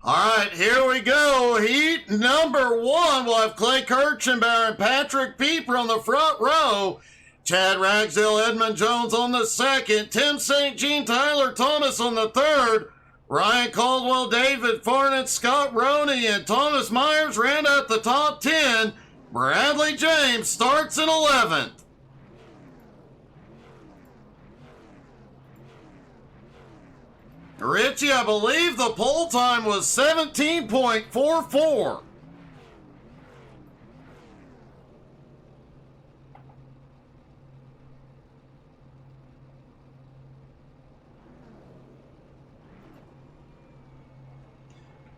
All right, here we go. Heat number one. We'll have Clay Kirchenbauer and Patrick Pieper on the front row. Chad Ragsdale, Edmund Jones on the second. Tim St. Jean, Tyler Thomas on the third. Ryan Caldwell, David Farnett, Scott Roney, and Thomas Myers round out the top 10. Bradley James starts in 11th. Richie, I believe the pole time was 17.44.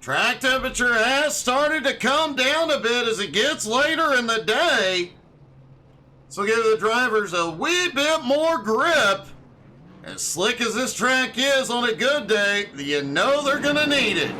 Track temperature has started to come down a bit as it gets later in the day. So give the drivers a wee bit more grip. As slick as this track is on a good day, you know they're going to need it.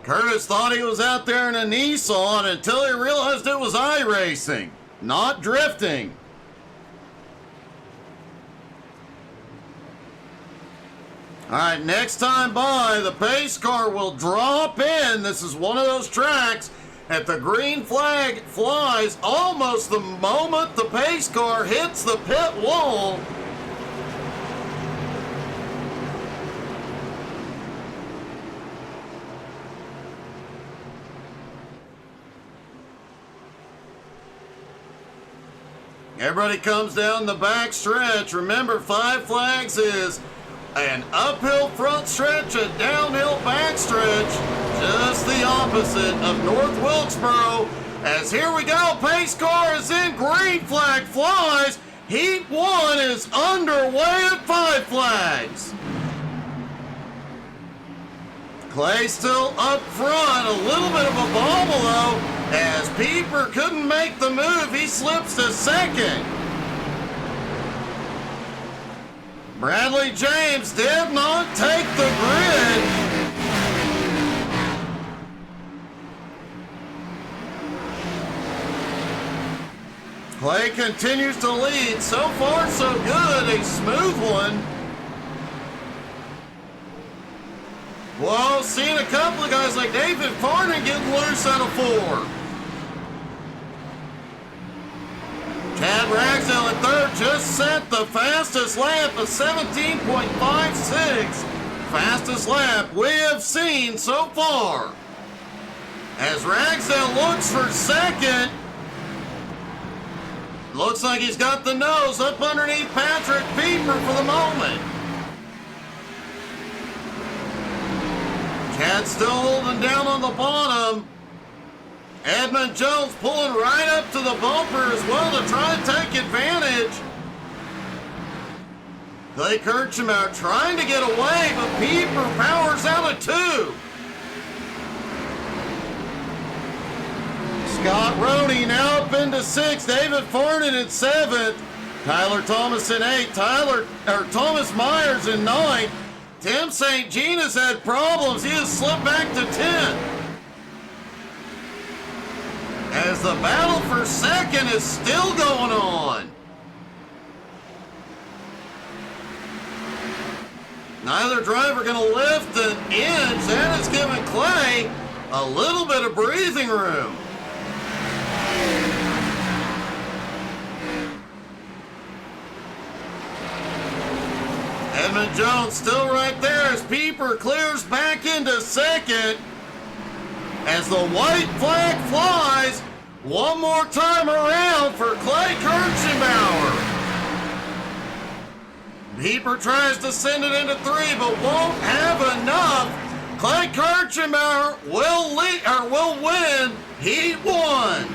Curtis thought he was out there in a Nissan until he realized it was iRacing, not drifting. All right, next time by, the pace car will drop in. This is one of those tracks that the green flag flies almost the moment the pace car hits the pit wall. Everybody comes down the back stretch. Remember, 5 flags is an uphill front stretch, a downhill back stretch. Just the opposite of North Wilkesboro. As here we go, pace car is in, green flag flies. Heat 1 is underway at 5 flags. Clay still up front, a little bit of a bobble though. As Pieper couldn't make the move, he slips to second. Bradley James did not take the grid. Clay continues to lead. So far, so good. A smooth one. Well, seeing a couple of guys like David Farnett getting loose out of 4. Chad Ragsdale in third just set the fastest lap of 17.56. Fastest lap we have seen so far. As Ragsdale looks for second. Looks like he's got the nose up underneath Patrick Pieper for the moment. Chad still holding down on the bottom. Edmund Jones pulling right up to the bumper as well to try and take advantage. Clay Kirchenbauer trying to get away, but Pieper powers out of 2. Scott Roney now up into 6. David Farnett in 7th. Tyler Thomas in 8th. Thomas Myers in 9th. Tim St. Jean has had problems. He has slipped back to 10th. As the battle for second is still going on. Neither driver going to lift an inch. That has given Clay a little bit of breathing room. Edmund Jones still right there as Pieper clears back into second. As the white flag flies, one more time around for Clay Kirchenbauer. Pieper tries to send it into 3, but won't have enough. Clay Kirchenbauer will win Heat 1.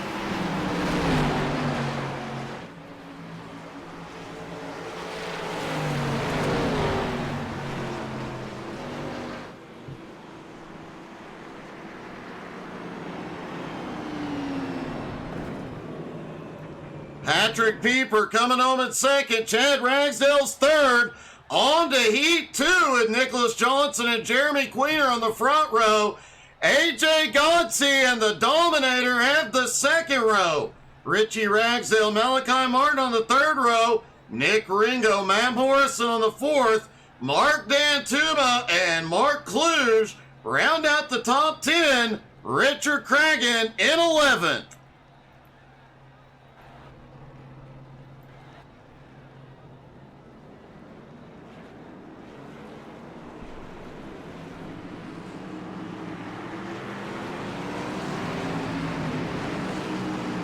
Patrick Pieper coming home in second. Chad Ragsdale's third. On to Heat 2 with Nicholas Johnson and Jeremy Queener on the front row. AJ Godsey and the Dominator have the second row. Richie Ragsdale, Malachi Martin on the third row. Nick Ringo, Matt Morrison on the fourth. Mark Dantuma and Mark Kluge round out the top 10. Richard Cragen in 11th.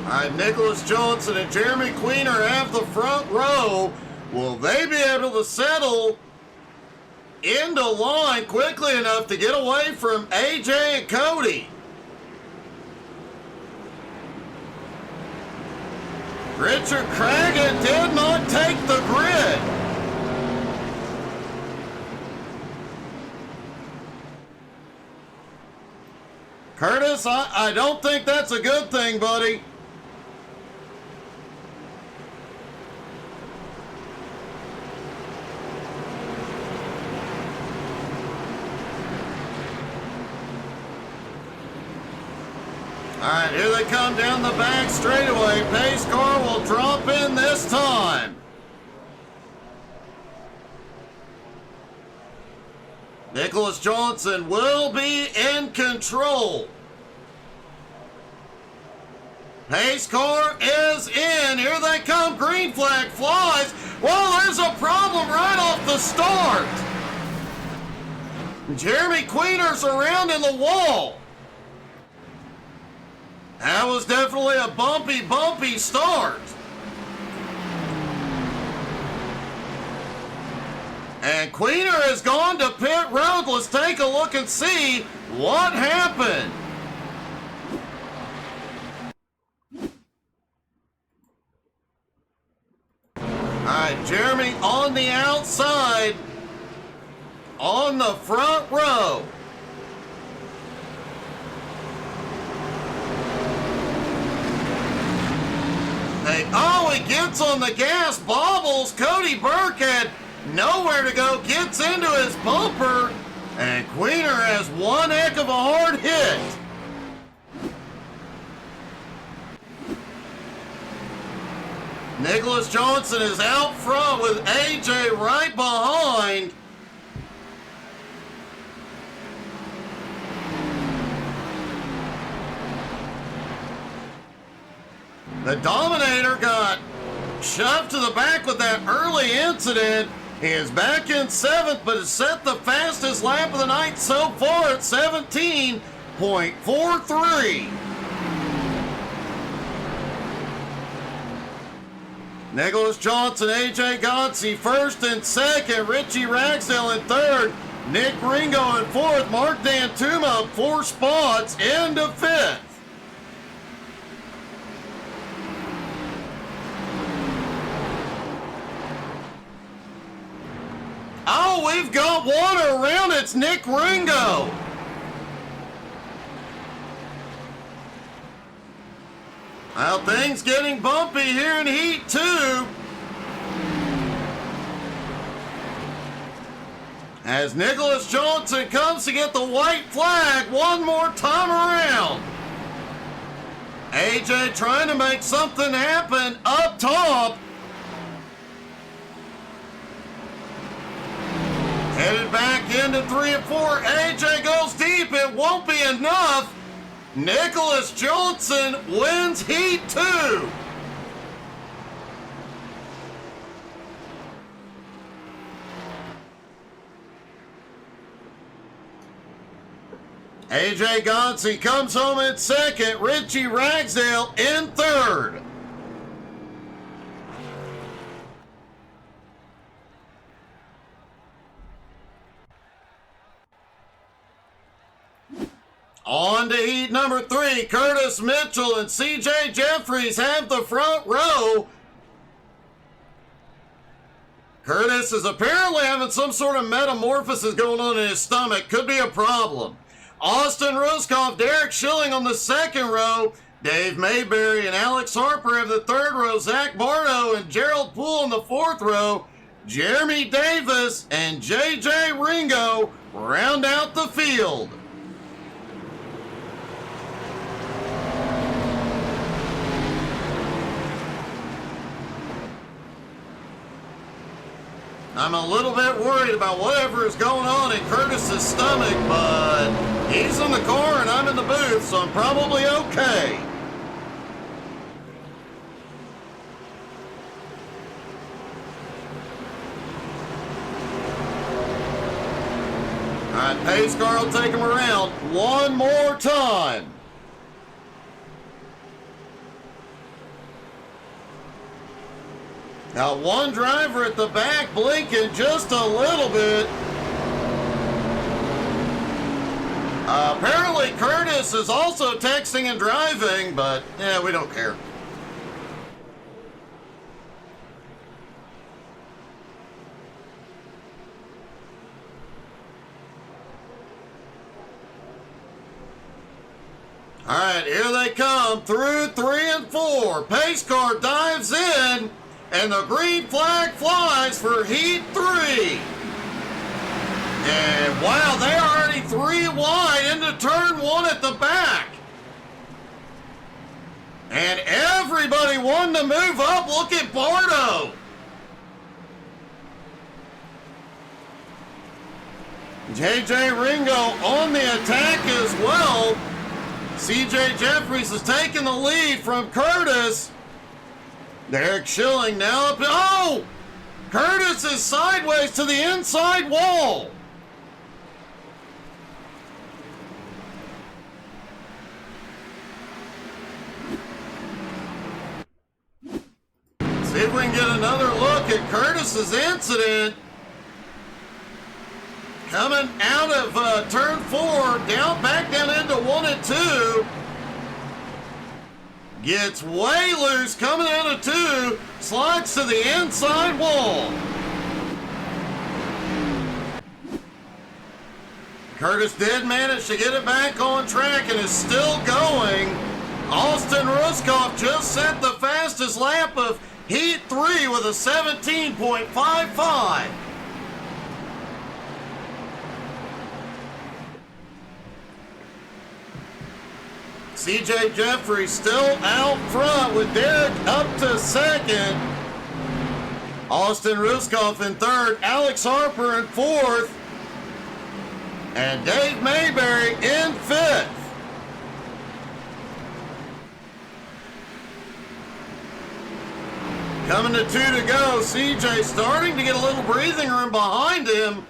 All right, Nicholas Johnson and Jeremy Queener have the front row. Will they be able to settle into line quickly enough to get away from AJ and Cody? Richard Cragen did not take the grid. Curtis, I don't think that's a good thing, buddy. All right, here they come down the back straightaway. Pace car will drop in this time. Nicholas Johnson will be in control. Pace car is in. Here they come. Green flag flies. Well, there's a problem right off the start. Jeremy Queener's around in the wall. That was definitely a bumpy start. And Queener has gone to pit road. Let's take a look and see what happened. All right, Jeremy on the outside, on the front row. He gets on the gas, bobbles. Cody Burke had nowhere to go, gets into his bumper, and Queener has one heck of a hard hit. Nicholas Johnson is out front with AJ right behind. The Dominator got shoved to the back with that early incident. He is back in 7th, but has set the fastest lap of the night so far at 17.43. Nicholas Johnson, AJ Godsey first and second. Richie Ragsdale in third. Nick Ringo in fourth. Mark Dantuma 4 spots into 5th. Oh, we've got water around. It's Nick Ringo. Well, things getting bumpy here in Heat 2. As Nicholas Johnson comes to get the white flag one more time around. AJ trying to make something happen up top. Headed back into 3 and 4. AJ goes deep. It won't be enough. Nicholas Johnson wins Heat 2. AJ Godsey comes home in second. Richie Ragsdale in third. On to Heat number 3. Curtis Mitchell and CJ Jeffries have the front row. Curtis is apparently having some sort of metamorphosis going on in his stomach. Could be a problem. Austin Ruskoff, Derek Schilling on the second row. Dave Mayberry and Alex Harper have the third row. Zach Bardo and Gerald Poole in the fourth row. Jeremy Davis and J.J. Ringo round out the field. I'm a little bit worried about whatever is going on in Curtis's stomach, but he's in the car and I'm in the booth, so I'm probably okay. All right, pace car will take him around one more time. Now one driver at the back blinking just a little bit. Apparently Curtis is also texting and driving, but yeah, we don't care. All right, here they come through 3 and 4. Pace car dives in. And the green flag flies for Heat 3. And wow, they're already 3 wide into turn 1 at the back. And everybody wanting to move up. Look at Bardo. J.J. Ringo on the attack as well. C.J. Jeffries is taking the lead from Curtis. Derek Schilling now up. Oh! Curtis is sideways to the inside wall. See if we can get another look at Curtis's incident. Coming out of turn 4, back down into 1 and 2. Gets way loose coming out of 2, slides to the inside wall. Curtis did manage to get it back on track and is still going. Austin Ruskoff just set the fastest lap of Heat 3 with a 17.55. C.J. Jeffries still out front with Derek up to second. Austin Ruskoff in third. Alex Harper in fourth. And Dave Mayberry in fifth. Coming to 2 to go. C.J. starting to get a little breathing room behind him.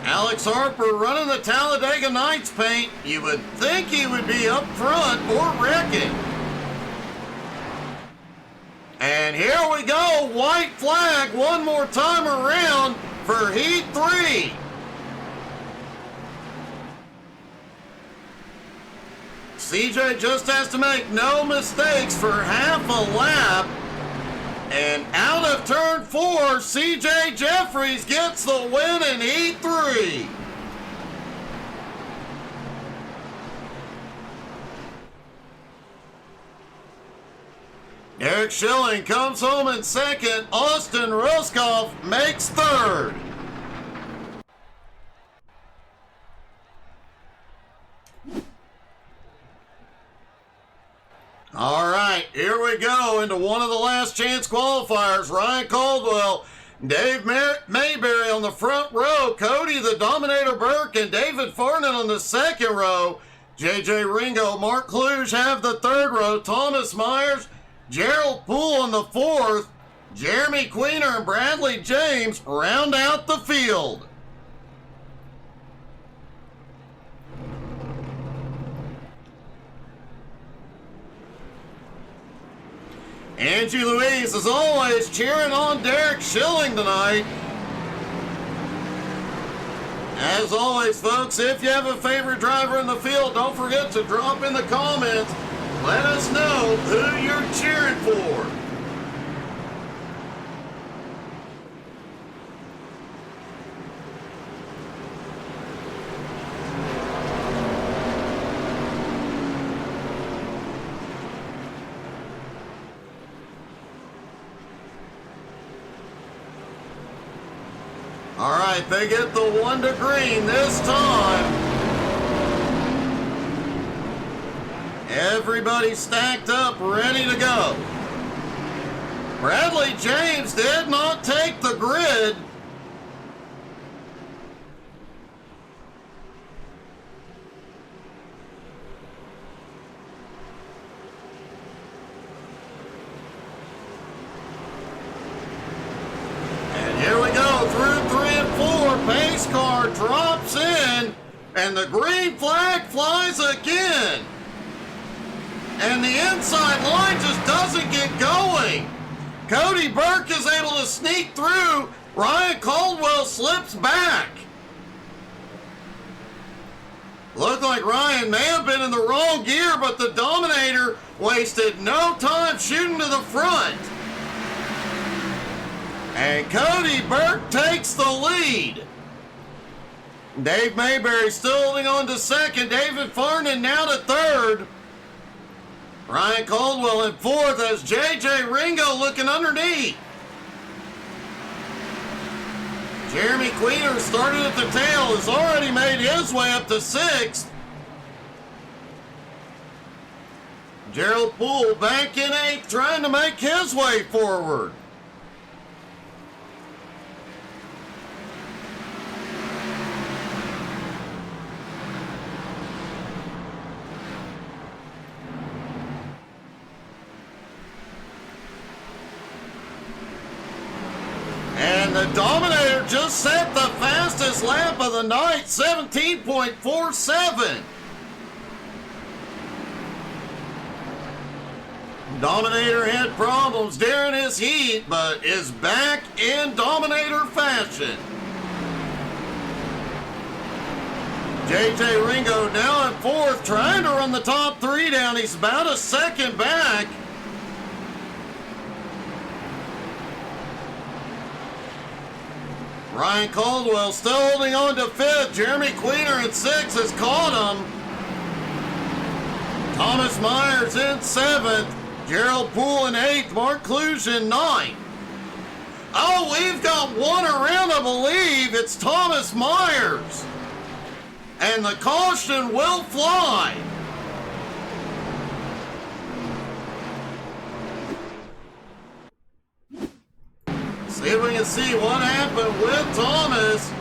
Alex Harper running the Talladega Nights paint. You would think he would be up front or wrecking. And here we go. White flag one more time around for Heat 3. CJ just has to make no mistakes for half a lap. And out of turn 4, C.J. Jeffries gets the win in Heat 3. Derek Schilling comes home in second. Austin Ruskoff makes third. All right, here we go into one of the last chance qualifiers. Ryan Caldwell, Dave Mayberry on the front row, Cody the Dominator Burke, and David Farnan on the second row. J.J. Ringo, Mark Kluge have the third row. Thomas Myers, Gerald Poole on the fourth. Jeremy Queener and Bradley James round out the field. Angie Louise, as always, cheering on Derek Schilling tonight. As always, folks, if you have a favorite driver in the field, don't forget to drop in the comments. Let us know who you're cheering for. right, they get the 1 to green this time. Everybody stacked up, ready to go. Bradley James did not take the grid. And here we go, through 3 and 4, pace car drops in, and the green flag flies again. And the inside line just doesn't get going. Cody Burke is able to sneak through. Ryan Caldwell slips back. Looked like Ryan may have been in the wrong gear, but the Dominator wasted no time shooting to the front. And Cody Burke takes the lead. Dave Mayberry still holding on to second. David Farnan now to third. Ryan Caldwell in fourth as JJ Ringo looking underneath. Jeremy Queener started at the tail, has already made his way up to sixth. Gerald Poole back in eighth, trying to make his way forward. And the Dominator just set the fastest lap of the night, 17.47. Dominator had problems during his heat, but is back in Dominator fashion. JJ Ringo now in fourth, trying to run the top three down. He's about a second back. Ryan Caldwell still holding on to fifth. Jeremy Queener in sixth has caught him. Thomas Myers in seventh. Gerald Poole in eighth. Mark Kluge in ninth. Oh, we've got one around, I believe. It's Thomas Myers. And the caution will fly. See if we can see what happened with Thomas.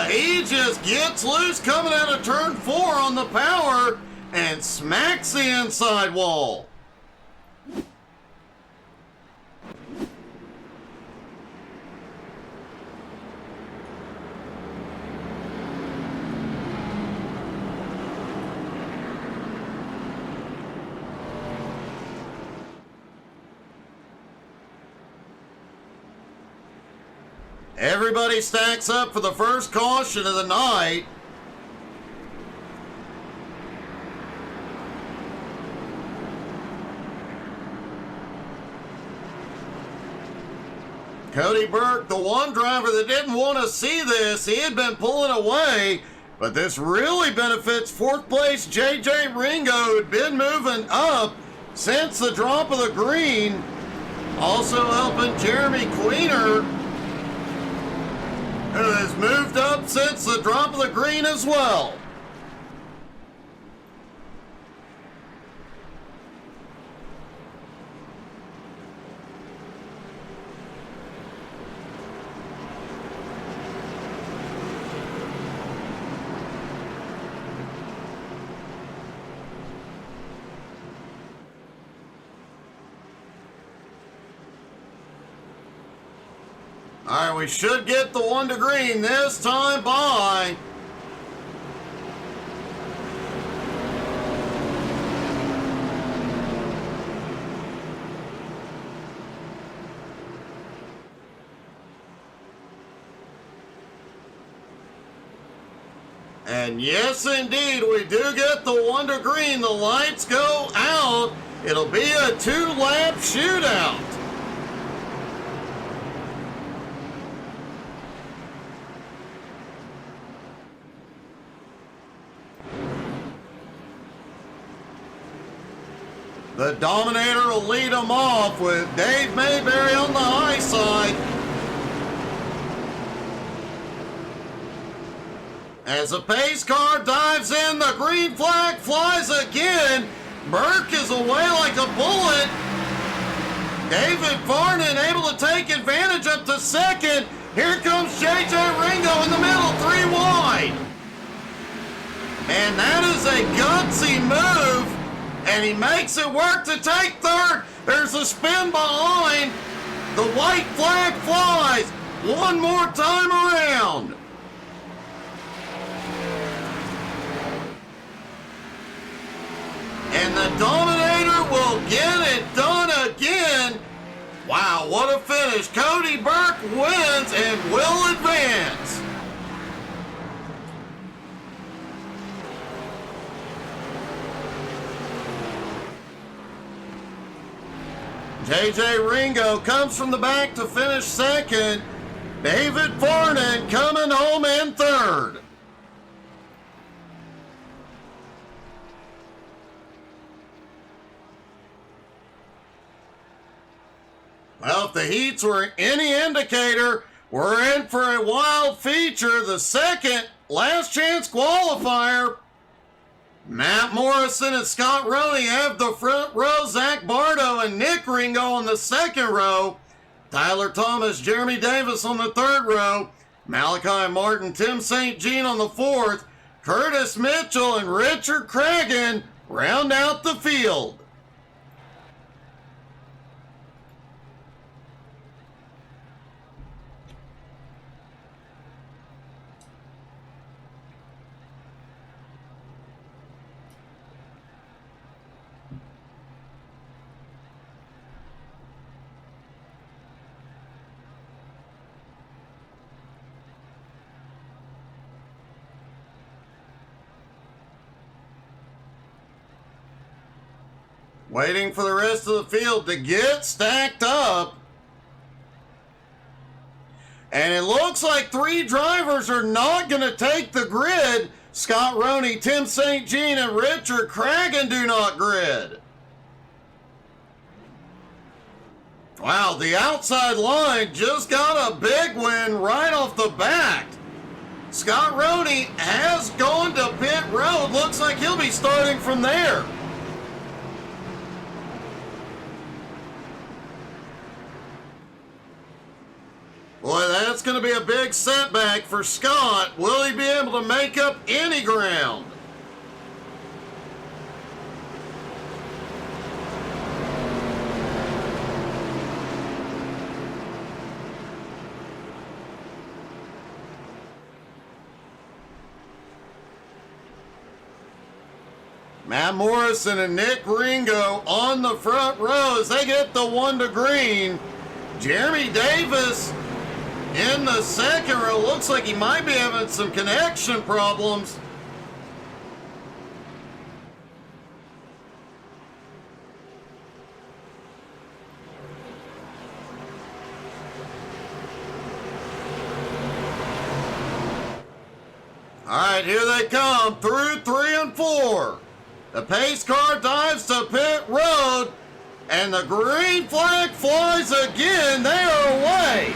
He just gets loose coming out of turn 4 on the power and smacks the inside wall. Everybody stacks up for the first caution of the night. Cody Burke, the one driver that didn't want to see this, he had been pulling away, but this really benefits fourth place JJ Ringo, who'd been moving up since the drop of the green. Also helping Jeremy Queener, who has moved up since the drop of the green as well. All right, we should get the 1 to green this time by. And yes, indeed, we do get the 1 to green. The lights go out. It'll be a 2-lap shootout. The Dominator will lead them off with Dave Mayberry on the high side. As the pace car dives in, the green flag flies again. Burke is away like a bullet. David Varnon able to take advantage up to second. Here comes JJ Ringo in the middle, 3 wide. And that is a gutsy move. And he makes it work to take third. There's a spin behind. The white flag flies one more time around. And the Dominator will get it done again. Wow, what a finish. Cody Burke wins and will advance. JJ Ringo comes from the back to finish second. David Varnon coming home in third. Well, if the heats were any indicator, we're in for a wild feature. The second last chance qualifier. Matt Morrison and Scott Roney have the front row. Zach Bardo and Nick Ringo on the second row. Tyler Thomas, Jeremy Davis on the third row. Malachi Martin, Tim St. Jean on the fourth. Curtis Mitchell and Richard Cragen round out the field. Waiting for the rest of the field to get stacked up. And it looks like 3 drivers are not going to take the grid. Scott Roney, Tim St. Jean, and Richard Cragen do not grid. Wow, the outside line just got a big win right off the bat. Scott Roney has gone to pit road. Looks like he'll be starting from there. Boy, that's going to be a big setback for Scott. Will he be able to make up any ground? Matt Morrison and Nick Ringo on the front row as they get the 1 to green. Jeremy Davis in the second row. Looks like he might be having some connection problems. All right, here they come through 3 and 4. The pace car dives to pit road, and the green flag flies again. They are away.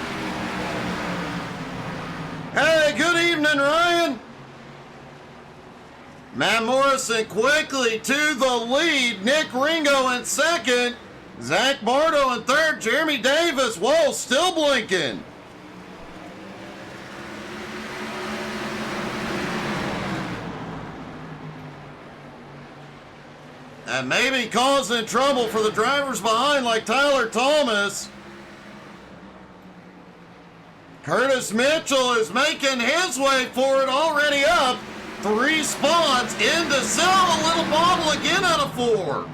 Hey, good evening, Ryan. Matt Morrison quickly to the lead. Nick Ringo in second. Zach Bardo in third. Jeremy Davis, whoa, still blinking. And maybe causing trouble for the drivers behind like Tyler Thomas. Curtis Mitchell is making his way for it, already up 3 spots into Silva. Little bobble again out of 4.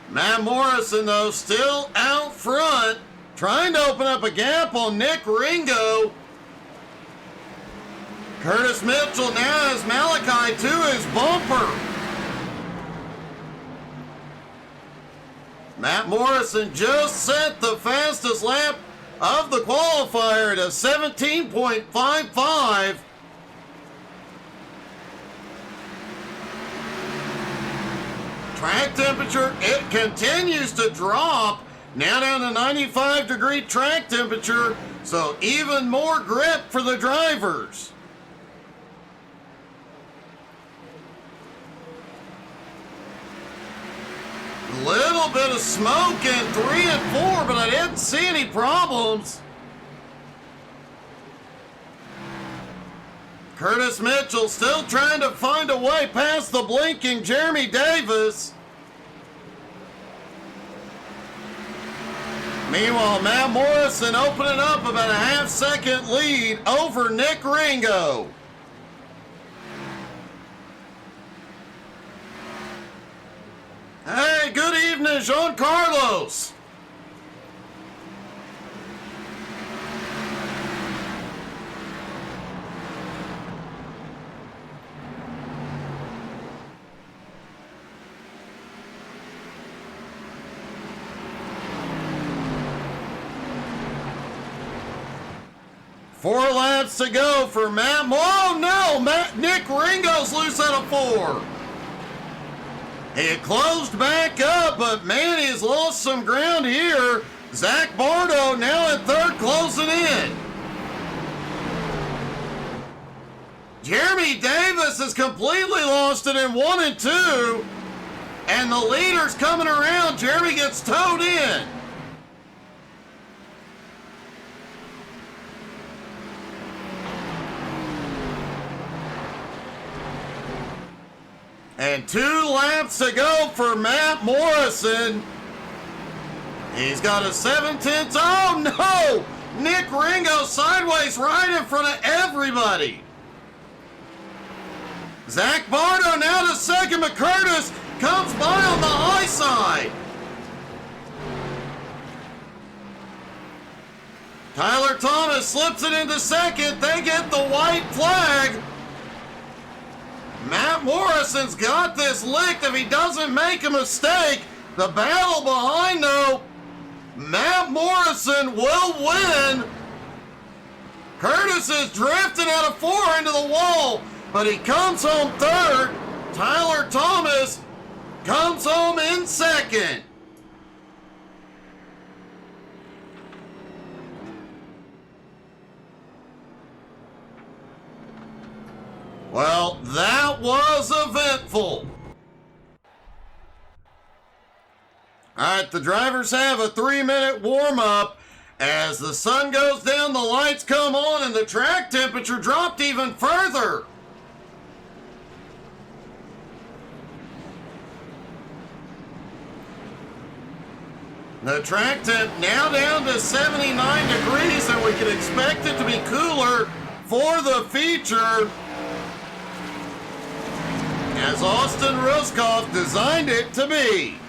Matt Morrison, though, still out front, trying to open up a gap on Nick Ringo. Curtis Mitchell now has Malachi to his bumper. Matt Morrison just set the fastest lap of the qualifier at a 17.55. Track temperature, it continues to drop. Now down to 95-degree track temperature, so even more grip for the drivers. Little bit of smoke in 3 and 4, but I didn't see any problems. Curtis Mitchell still trying to find a way past the blinking Jeremy Davis. Meanwhile, Matt Morrison opening up about a half-second lead over Nick Ringo. Hey, good evening, Jean Carlos. Four laps to go for Matt. Oh no, Nick Ringo's loose out of 4. He closed back up, but man, he's lost some ground here. Zach Bardo now at 3rd, closing in. Jeremy Davis has completely lost it in 1 and 2. And the leader's coming around. Jeremy gets towed in. And 2 laps to go for Matt Morrison. He's got a 7/10. Oh no! Nick Ringo sideways right in front of everybody. Zach Bardo now to 2nd. McCurtis comes by on the high side. Tyler Thomas slips it into 2nd. They get the white flag. Matt Morrison's got this licked if he doesn't make a mistake. The battle behind, though, Matt Morrison will win. Curtis is drifting out of 4 into the wall, but he comes home 3rd. Tyler Thomas comes home in 2nd. Well, that was eventful. All right, the drivers have a 3-minute warm-up. As the sun goes down, the lights come on, and the track temperature dropped even further. The track temp now down to 79 degrees, and we can expect it to be cooler for the feature, as Austin Ruskoff designed it to be.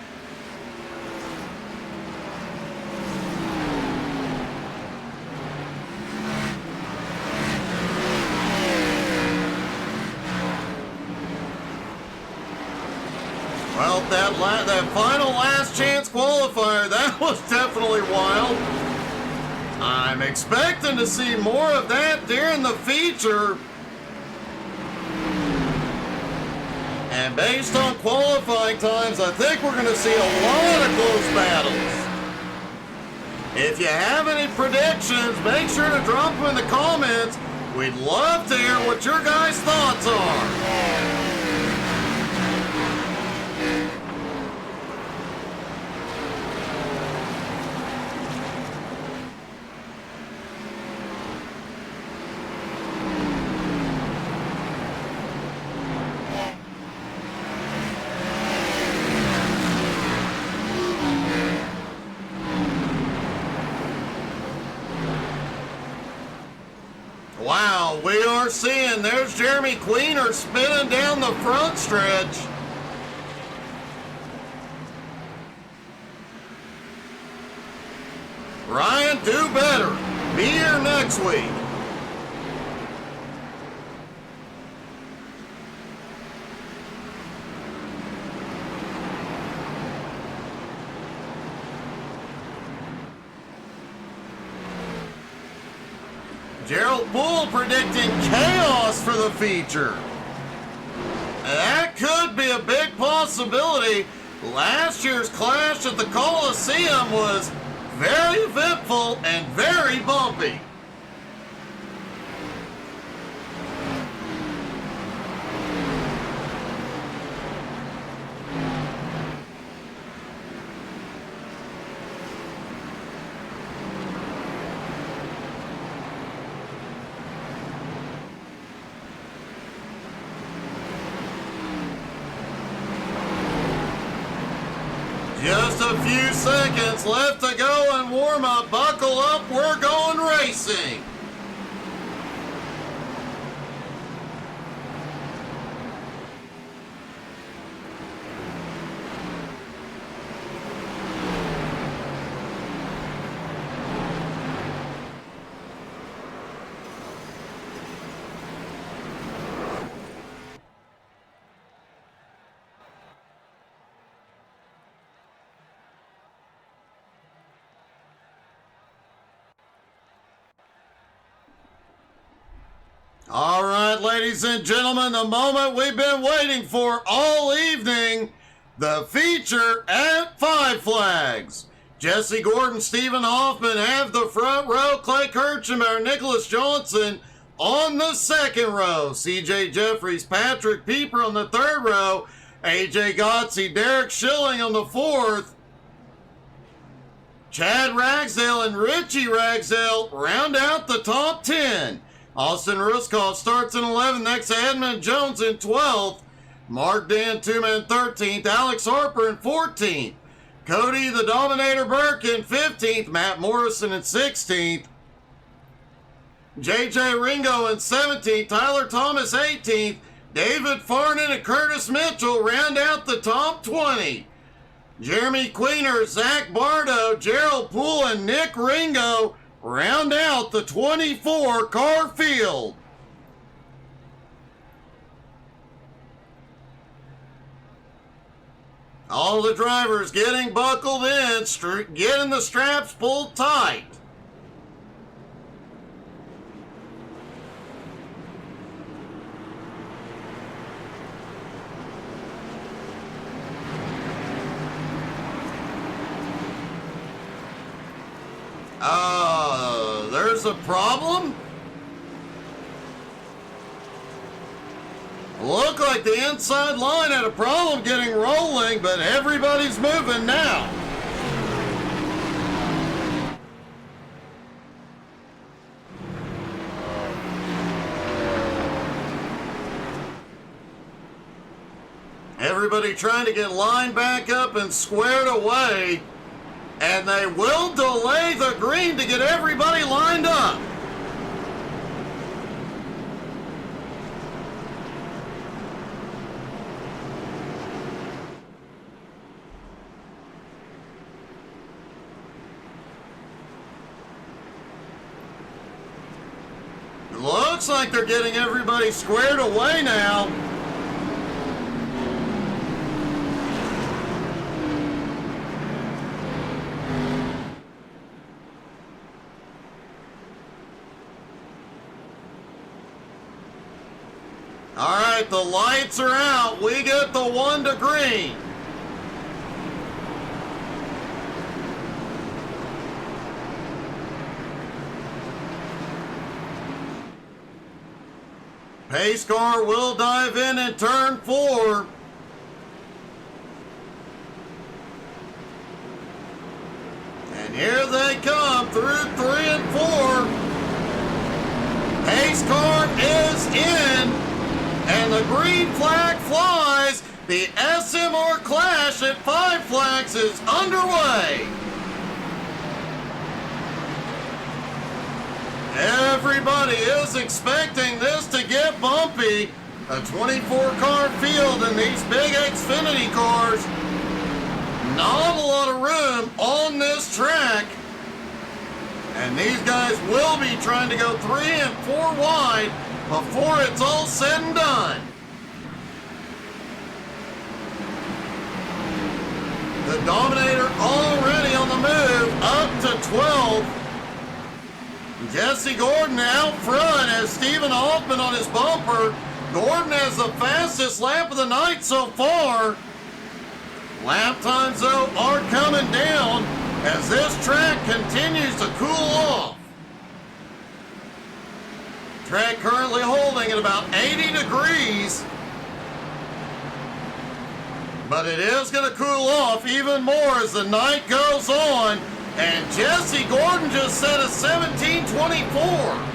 Well, that final last chance qualifier, that was definitely wild. I'm expecting to see more of that during the feature. And based on qualifying times, I think we're going to see a lot of close battles. If you have any predictions, make sure to drop them in the comments. We'd love to hear what your guys' thoughts are. Wow, we are seeing, there's Jeremy Queener spinning down the front stretch. Ryan, do better. Be here next week. Gerald Bull predicting chaos for the feature. That could be a big possibility Last year's clash at the Coliseum was very eventful and very bumpy. Just a few seconds left to go and warm up. Buckle up, we're going racing. All right, ladies and gentlemen, the moment we've been waiting for all evening, the feature at Five Flags. Jesse Gordon, Stephen Hoffman have the front row, Clay Kirchenbauer, Nicholas Johnson on the second row, CJ Jeffries, Patrick Pieper on the third row, AJ Gotze, Derek Schilling on the fourth, Chad Ragsdale and Richie Ragsdale round out the top 10. Austin Ruskoff starts in 11th, next to Edmund Jones in 12th. Mark Dan Tuma in 13th, Alex Harper in 14th. Cody the Dominator Burke in 15th, Matt Morrison in 16th. JJ Ringo in 17th, Tyler Thomas 18th. David Farnan and Curtis Mitchell round out the top 20. Jeremy Queener, Zach Bardo, Gerald Poole, and Nick Ringo round out the 24-car field. All the drivers getting buckled in, getting the straps pulled tight. There's a problem? Looked like the inside line had a problem getting rolling, but everybody's moving now. Everybody trying to get lined back up and squared away. And they will delay the green to get everybody lined up. It looks like they're getting everybody squared away now. All right, the lights are out. We get the 1 to green. Pace car will dive in turn 4. And here they come through 3 and 4. Pace car is in. And the green flag flies. The SMR clash at Five Flags is underway. Everybody is expecting this to get bumpy. A 24-car field in these big Xfinity cars. Not a lot of room on this track. And these guys will be trying to go 3 and 4 wide before it's all said and done. The Dominator already on the move, up to 12. Jesse Gordon out front as Stephen Hoffman on his bumper. Gordon has the fastest lap of the night so far. Lap times, though, are coming down as this track continues to cool off. Track currently holding at about 80 degrees. But it is going to cool off even more as the night goes on. And Jesse Gordon just set a 17:24.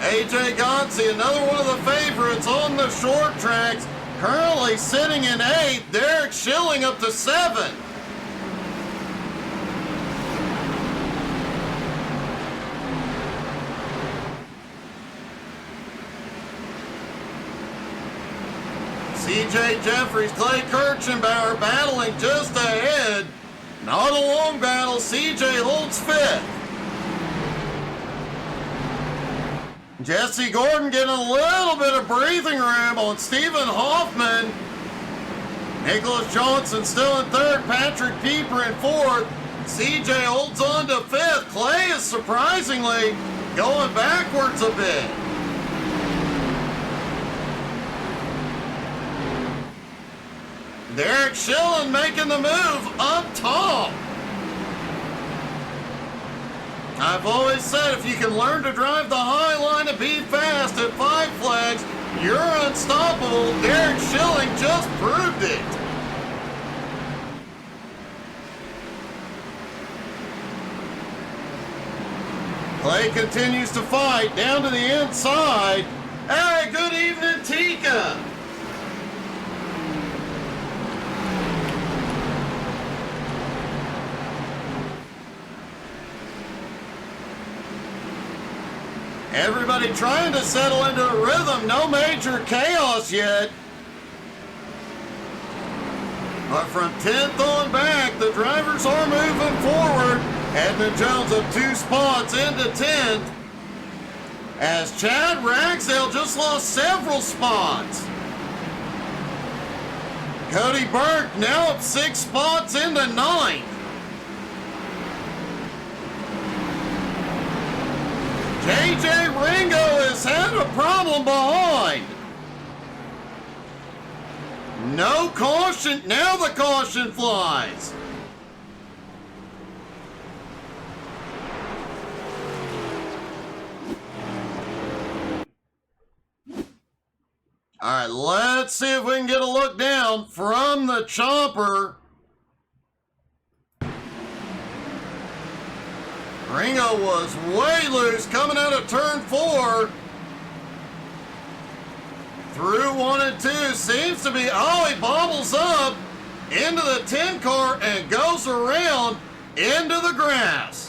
AJ Gotze, another one of the favorites on the short tracks, currently sitting in 8th. Derek Schilling up to 7th. CJ Jeffries, Clay Kirchenbauer battling just ahead. Not a long battle. CJ holds 5th. Jesse Gordon getting a little bit of breathing room on Stephen Hoffman. Nicholas Johnson still in 3rd. Patrick Pieper in 4th. CJ holds on to 5th. Clay is surprisingly going backwards a bit. Derek Schilling making the move up top. I've always said if you can learn to drive the high line and be fast at 5 Flags, you're unstoppable. Derek Schilling just proved it. Clay continues to fight down to the inside. Hey, good evening, Tika. Everybody trying to settle into a rhythm. No major chaos yet. But from 10th on back, the drivers are moving forward. Edmund Jones up 2 spots into 10th. As Chad Ragsdale just lost several spots. Cody Burke now up 6 spots into 9th. JJ Ringo has had a problem behind. No caution. Now the caution flies. All right, let's see if we can get a look down from the chopper. Ringo was way loose coming out of turn 4. Through 1 and 2. Seems to be, he bobbles up into the 10 car and goes around into the grass.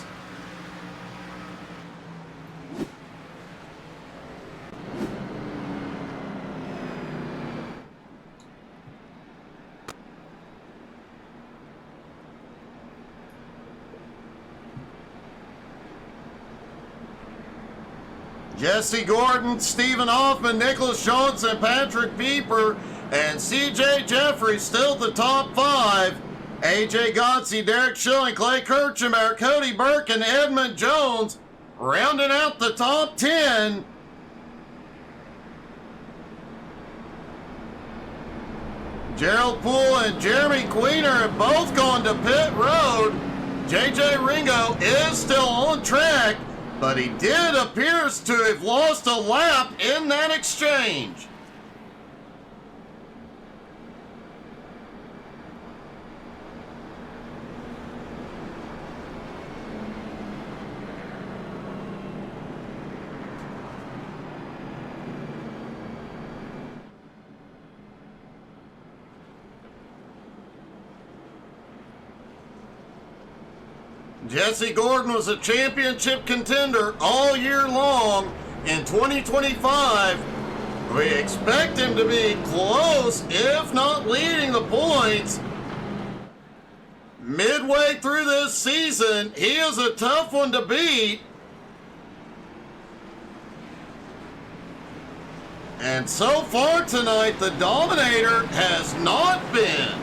Jesse Gordon, Stephen Hoffman, Nicholas Johnson, Patrick Pieper, and CJ Jeffries still the top 5. AJ Gotze, Derek Schilling, Clay Kirchenbauer, Cody Burke, and Edmund Jones rounding out the top 10. Gerald Poole and Jeremy Queener have both gone to pit road. JJ Ringo is still on track, but he appears to have lost a lap in that exchange. Jesse Gordon was a championship contender all year long. In 2025, we expect him to be close, if not leading the points. Midway through this season, he is a tough one to beat. And so far tonight, the dominator has not been.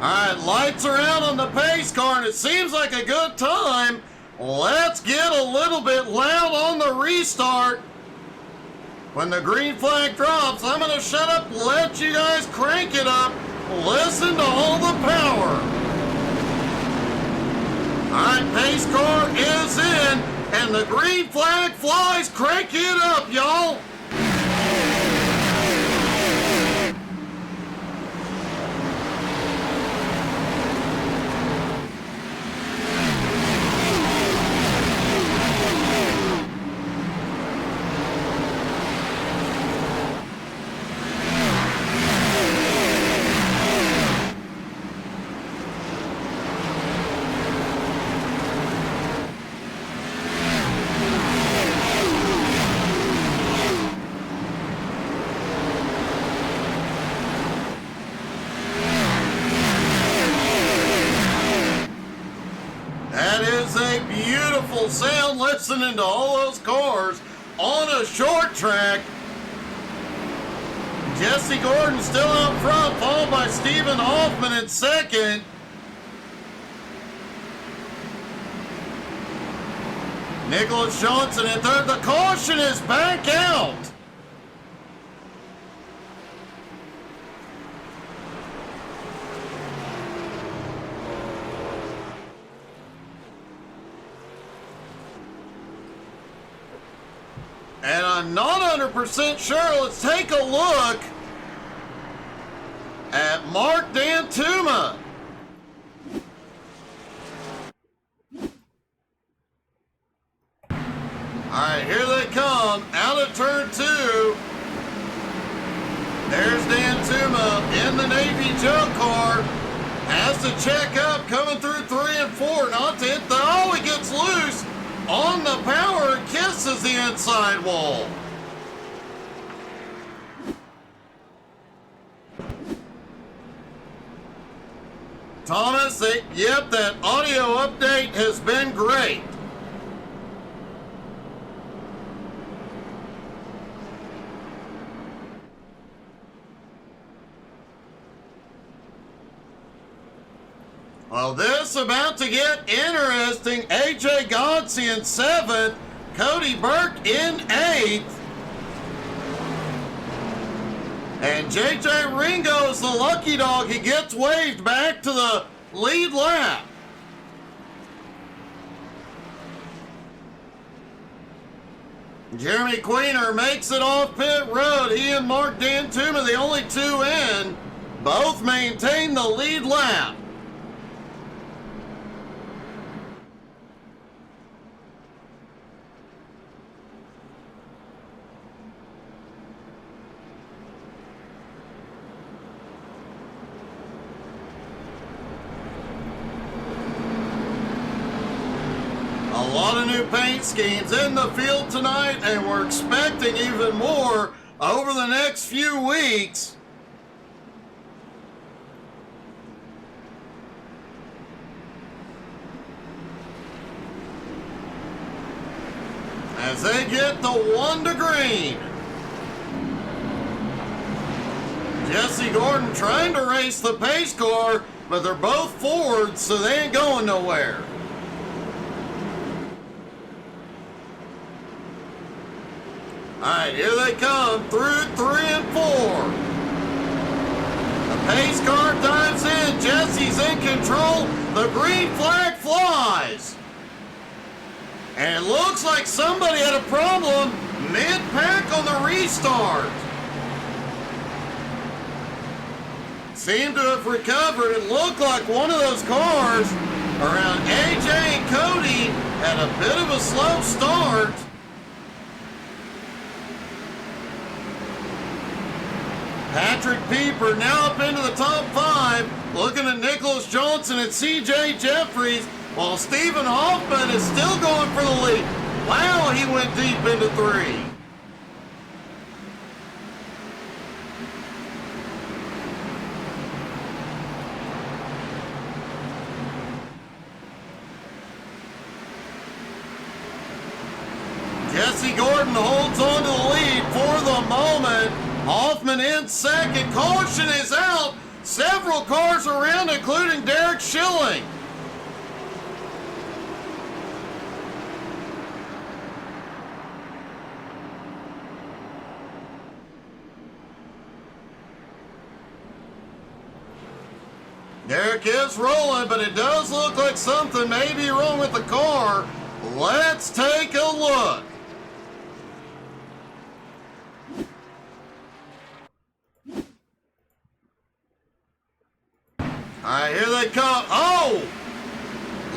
All right, lights are out on the pace car, and it seems like a good time. Let's get a little bit loud on the restart. When the green flag drops, I'm going to shut up, let you guys crank it up. Listen to all the power. All right, pace car is in, and the green flag flies. Crank it up, y'all. Beautiful sound listening to all those cars on a short track. Jesse Gordon still out front, followed by Stephen Hoffman in second. Nicholas Johnson in third. The caution is back out. And I'm not 100% sure. Let's take a look at Mark Dantuma. All right, here they come out of turn 2. There's Dantuma in the Navy junk car. Has to check up, coming through 3 and 4. Not to hit the, oh, he gets loose on the power and kisses the inside wall. Thomas, yep, that audio update has been great. Well, this about to get interesting. AJ Godsey in 7th, Cody Burke in 8th. And JJ Ringo is the lucky dog. He gets waved back to the lead lap. Jeremy Queener makes it off pit road. He and Mark Dantuma, the only 2 in, both maintain the lead lap. A lot of new paint schemes in the field tonight, and we're expecting even more over the next few weeks. As they get the 1 to green. Jesse Gordon trying to race the pace car, but they're both Fords, so they ain't going nowhere. All right, here they come through 3 and 4. The pace car dives in. Jesse's in control. The green flag flies. And it looks like somebody had a problem mid-pack on the restart. Seemed to have recovered. It looked like one of those cars around AJ and Cody had a bit of a slow start. Patrick Pieper now up into the top 5, looking at Nicholas Johnson and CJ Jeffries, while Stephen Hoffman is still going for the lead. Wow, he went deep into 3. Jesse Gordon holds on to the lead for the moment. Hoffman in second. Caution is out. Several cars around, including Derek Schilling. Derek is rolling, but it does look like something may be wrong with the car. Let's take a look. All right, here they come. Oh!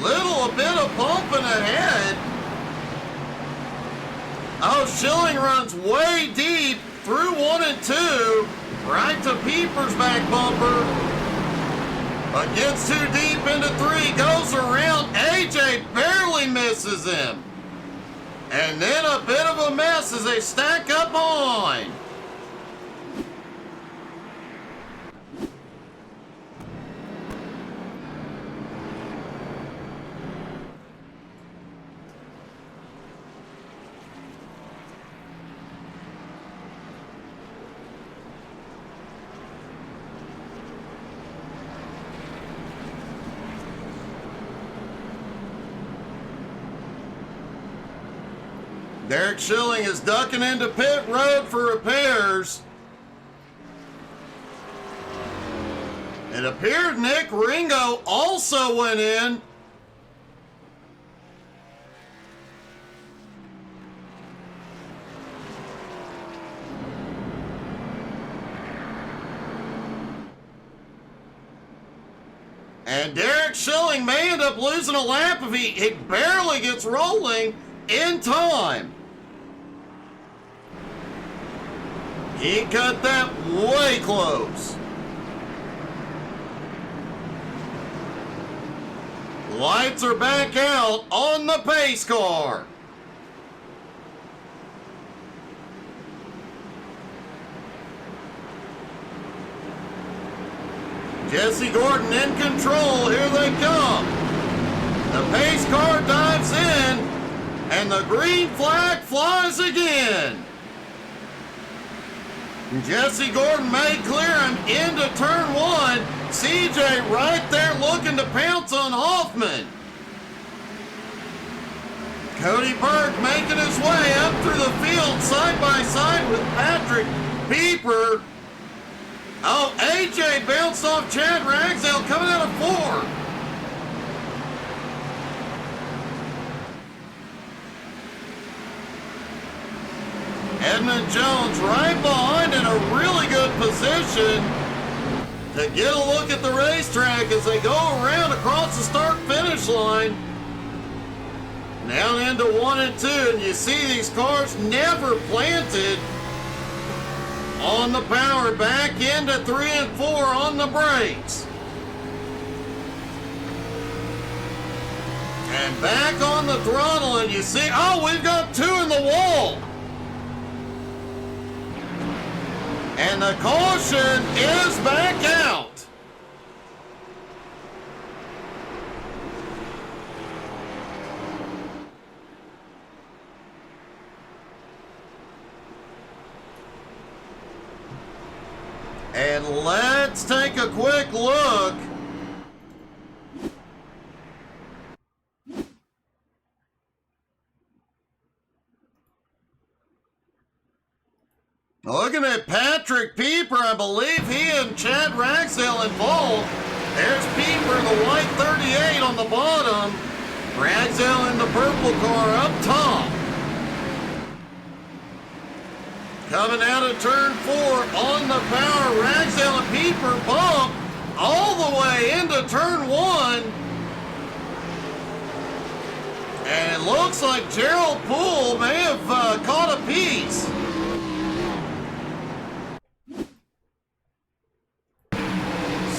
Little bit of bumping ahead. Oh, Schilling runs way deep through 1 and 2. Right to Pieper's back bumper. But gets too deep into 3. Goes around. AJ barely misses him. And then a bit of a mess as they stack up on. Derek Schilling is ducking into pit road for repairs. It appeared Nick Ringo also went in. And Derek Schilling may end up losing a lap if he barely gets rolling in time. He cut that way close. Lights are back out on the pace car. Jesse Gordon in control. Here they come. The pace car dives in, and the green flag flies again. Jesse Gordon may clear him into turn 1. CJ right there looking to pounce on Hoffman. Cody Burke making his way up through the field side by side with Patrick Pieper. Oh, AJ bounced off Chad Ragsdale coming out of 4. Edmund Jones right behind in a really good position to get a look at the racetrack as they go around across the start-finish line. Down into 1 and 2, and you see these cars never planted on the power, back into 3 and 4 on the brakes. And back on the throttle, and you see, oh, we've got 2 in the wall. And the caution is back out. And let's take a quick look. Looking at Patrick Pieper, I believe he and Chad Ragsdale involved. There's Pieper, the white 38 on the bottom. Ragsdale in the purple car up top. Coming out of turn 4 on the power, Ragsdale and Pieper bump all the way into turn 1. And it looks like Gerald Poole may have caught a piece.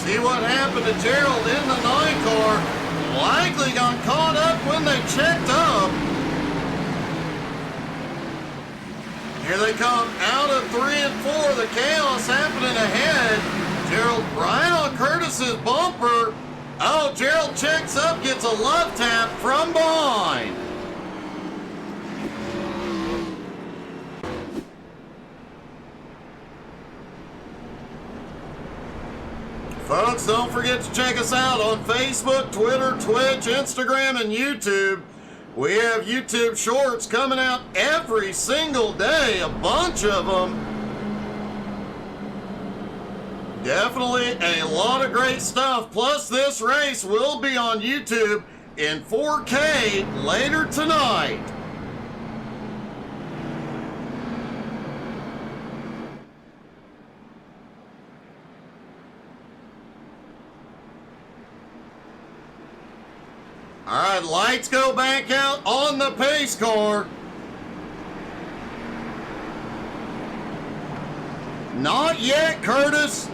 See what happened to Gerald in the 9 car. Likely got caught up when they checked up. Here they come out of 3 and 4. The chaos happening ahead. Gerald right on Curtis's bumper. Oh, Gerald checks up, gets a love tap from behind. Folks, don't forget to check us out on Facebook, Twitter, Twitch, Instagram, and YouTube. We have YouTube shorts coming out every single day, a bunch of them. Definitely a lot of great stuff. Plus, this race will be on YouTube in 4K later tonight. All right, lights go back out on the pace car. Not yet, Curtis.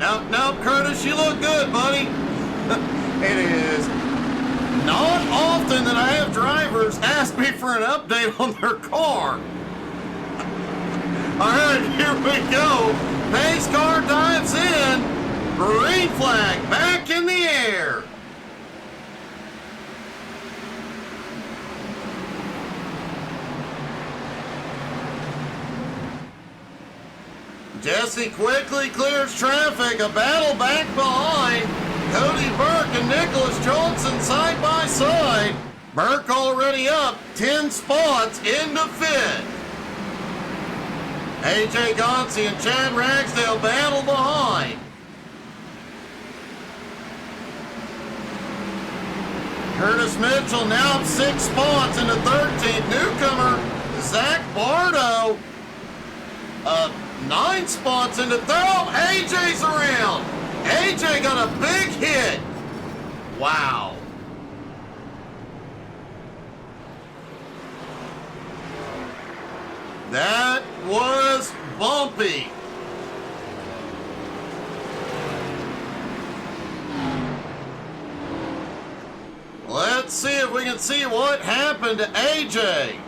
No, Curtis, you look good, buddy. It is not often that I have drivers ask me for an update on their car. All right, here we go. Pace car dives in. Green flag back in the air. Jesse quickly clears traffic. A battle back behind. Cody Burke and Nicholas Johnson side by side. Burke already up 10 spots into fifth. AJ Gonsi and Chad Ragsdale battle behind. Curtis Mitchell now up 6 spots into 13th. Newcomer Zach Bardo up 9 spots into third. Oh, AJ's around. AJ got a big hit. Wow. That was bumpy. Let's see if we can see what happened to AJ.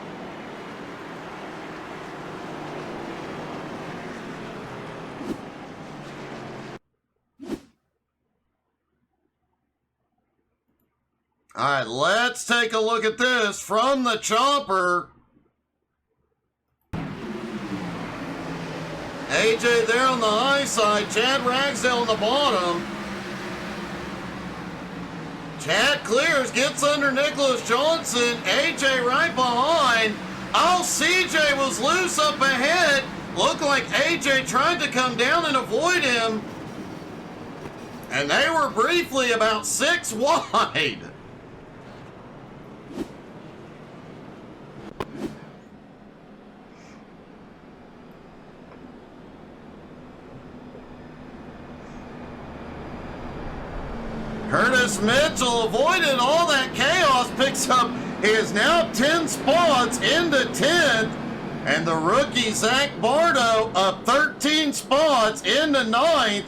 All right, let's take a look at this from the chopper. AJ there on the high side, Chad Ragsdale on the bottom. Chad clears, gets under Nicholas Johnson. AJ right behind. Oh, CJ was loose up ahead. Looked like AJ tried to come down and avoid him. And they were briefly about 6 wide. Curtis Mitchell avoided all that chaos, picks up, he is now 10 spots into 10th, and the rookie Zach Bardo up 13 spots into 9th,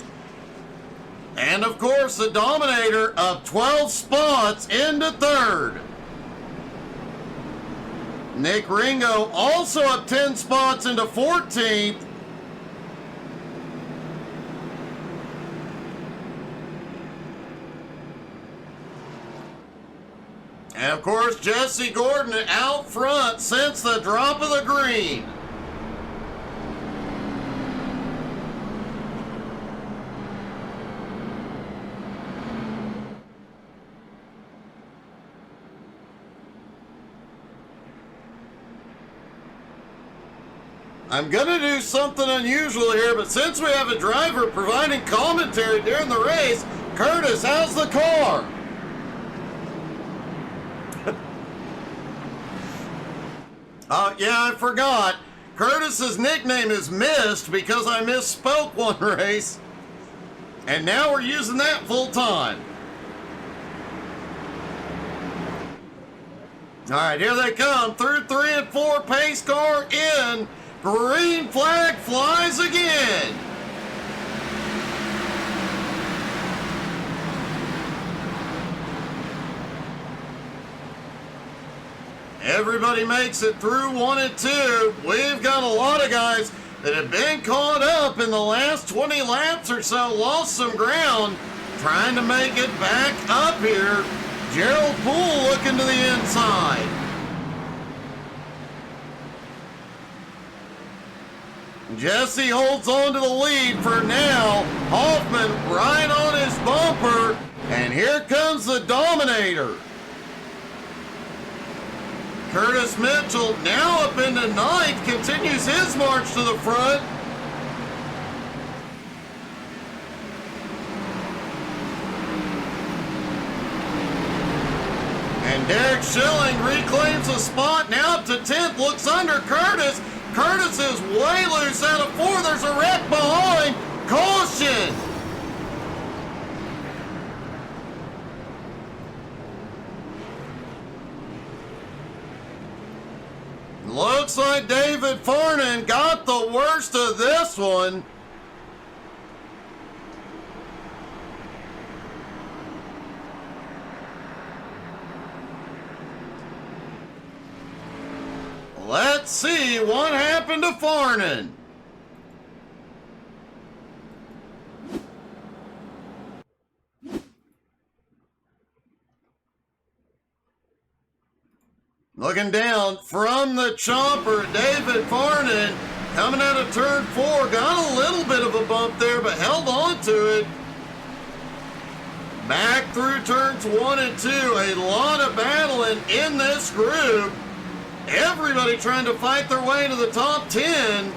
and of course the Dominator up 12 spots into 3rd. Nick Ringo also up 10 spots into 14th. And of course, Jesse Gordon out front since the drop of the green. I'm gonna do something unusual here, but since we have a driver providing commentary during the race, Curtis, how's the car? Yeah, I forgot. Curtis's nickname is Mist because I misspoke one race. And now we're using that full time. All right, here they come. Through 3 and 4, pace car in. Green flag flies again. Everybody makes it through 1 and 2. We've got a lot of guys that have been caught up in the last 20 laps or so, lost some ground, trying to make it back up here. Gerald Poole looking to the inside. Jesse holds on to the lead for now. Hoffman right on his bumper, and here comes the Dominator. Curtis Mitchell, now up into ninth, continues his march to the front. And Derek Schilling reclaims a spot, now up to 10th, looks under Curtis. Curtis is way loose out of 4. There's a wreck behind. Caution! Looks like David Farnan got the worst of this one. Let's see what happened to Farnan. Looking down from the chopper, David Farnan coming out of turn 4. Got a little bit of a bump there, but held on to it. Back through turns 1 and 2. A lot of battling in this group. Everybody trying to fight their way to the top 10.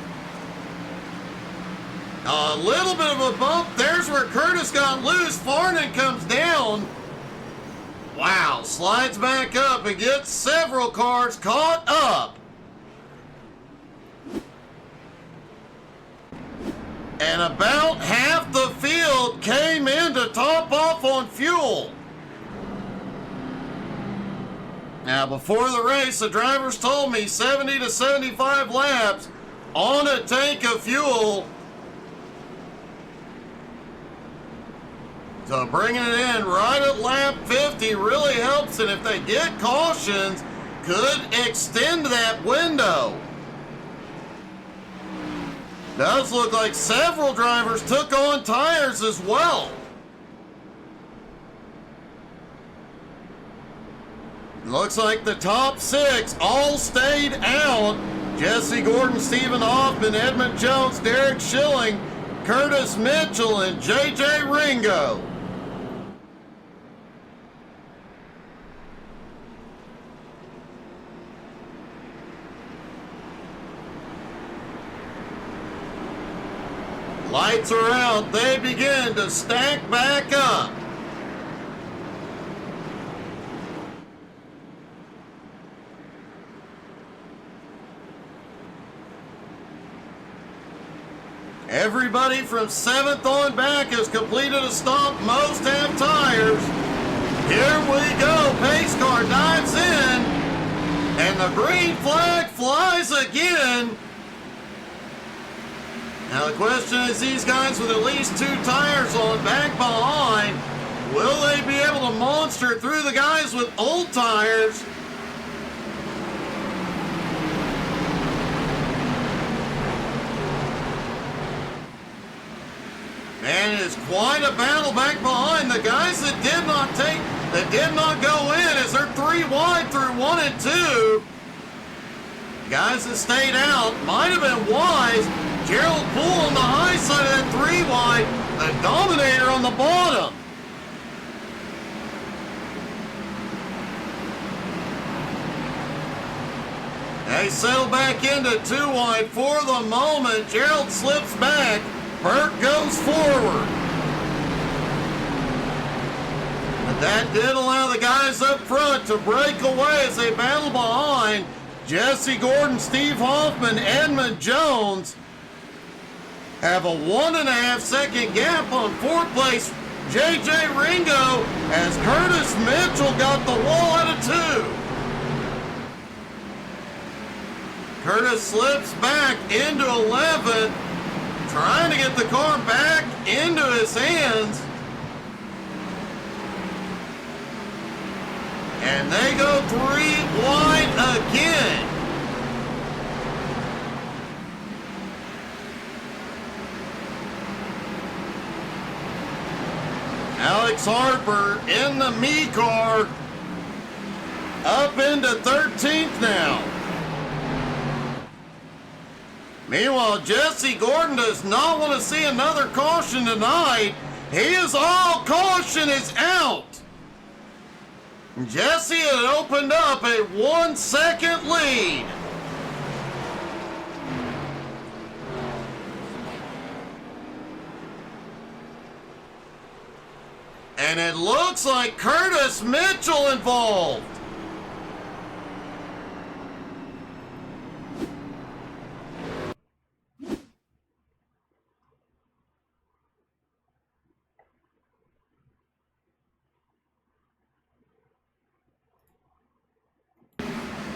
A little bit of a bump. There's where Curtis got loose. Farnan comes down. Wow, slides back up and gets several cars caught up. And about half the field came in to top off on fuel. Now, before the race, the drivers told me 70 to 75 laps on a tank of fuel. So bringing it in right at lap 50 really helps, and if they get cautions, could extend that window. Does look like several drivers took on tires as well. Looks like the top 6 all stayed out. Jesse Gordon, Stephen Hoffman, Edmund Jones, Derek Schilling, Curtis Mitchell, and J.J. Ringo. Lights are out. They begin to stack back up. Everybody from 7th on back has completed a stop. Most have tires. Here we go. Pace car dives in. And the green flag flies again. Now the question is, these guys with at least 2 tires on back behind, will they be able to monster through the guys with old tires? And it is quite a battle back behind. The guys that did not go in, as they're 3 wide through 1 and 2. Guys that stayed out might have been wise. Gerald Poole on the high side of that 3 wide. The Dominator on the bottom. They settle back into 2 wide for the moment. Gerald slips back. Burt goes forward. But that did allow the guys up front to break away as they battle behind. Jesse Gordon, Steve Hoffman, Edmund Jones have a 1.5 second gap on 4th place. J.J. Ringo, as Curtis Mitchell got the wall out of 2. Curtis slips back into 11th. Trying to get the car back into his hands. And they go 3 wide again. Alex Harper in the me car up into 13th now. Meanwhile, Jesse Gordon does not want to see another caution tonight. He is all caution is out. Jesse had opened up a 1 second lead. And it looks like Curtis Mitchell involved.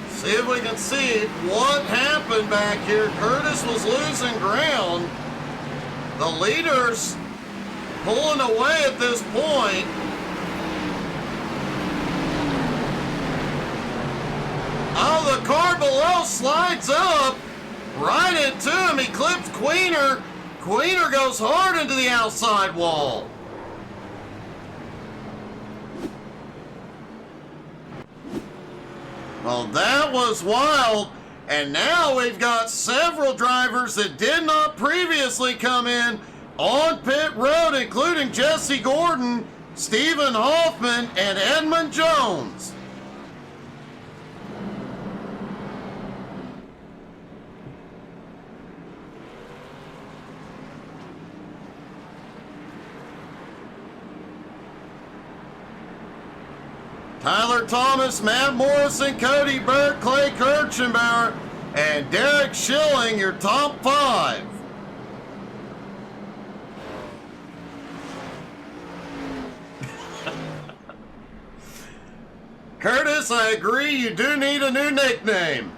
See if we can see what happened back here. Curtis was losing ground. The leaders pulling away at this point. Oh, the car below slides up right into him. He clips Queener. Queener goes hard into the outside wall. Well, that was wild. And now we've got several drivers that did not previously come in on pit road, including Jesse Gordon, Stephen Hoffman, and Edmund Jones. Tyler Thomas, Matt Morrison, Cody Burke, Clay Kirchenbauer, and Derek Schilling, your top 5. Curtis, I agree, you do need a new nickname.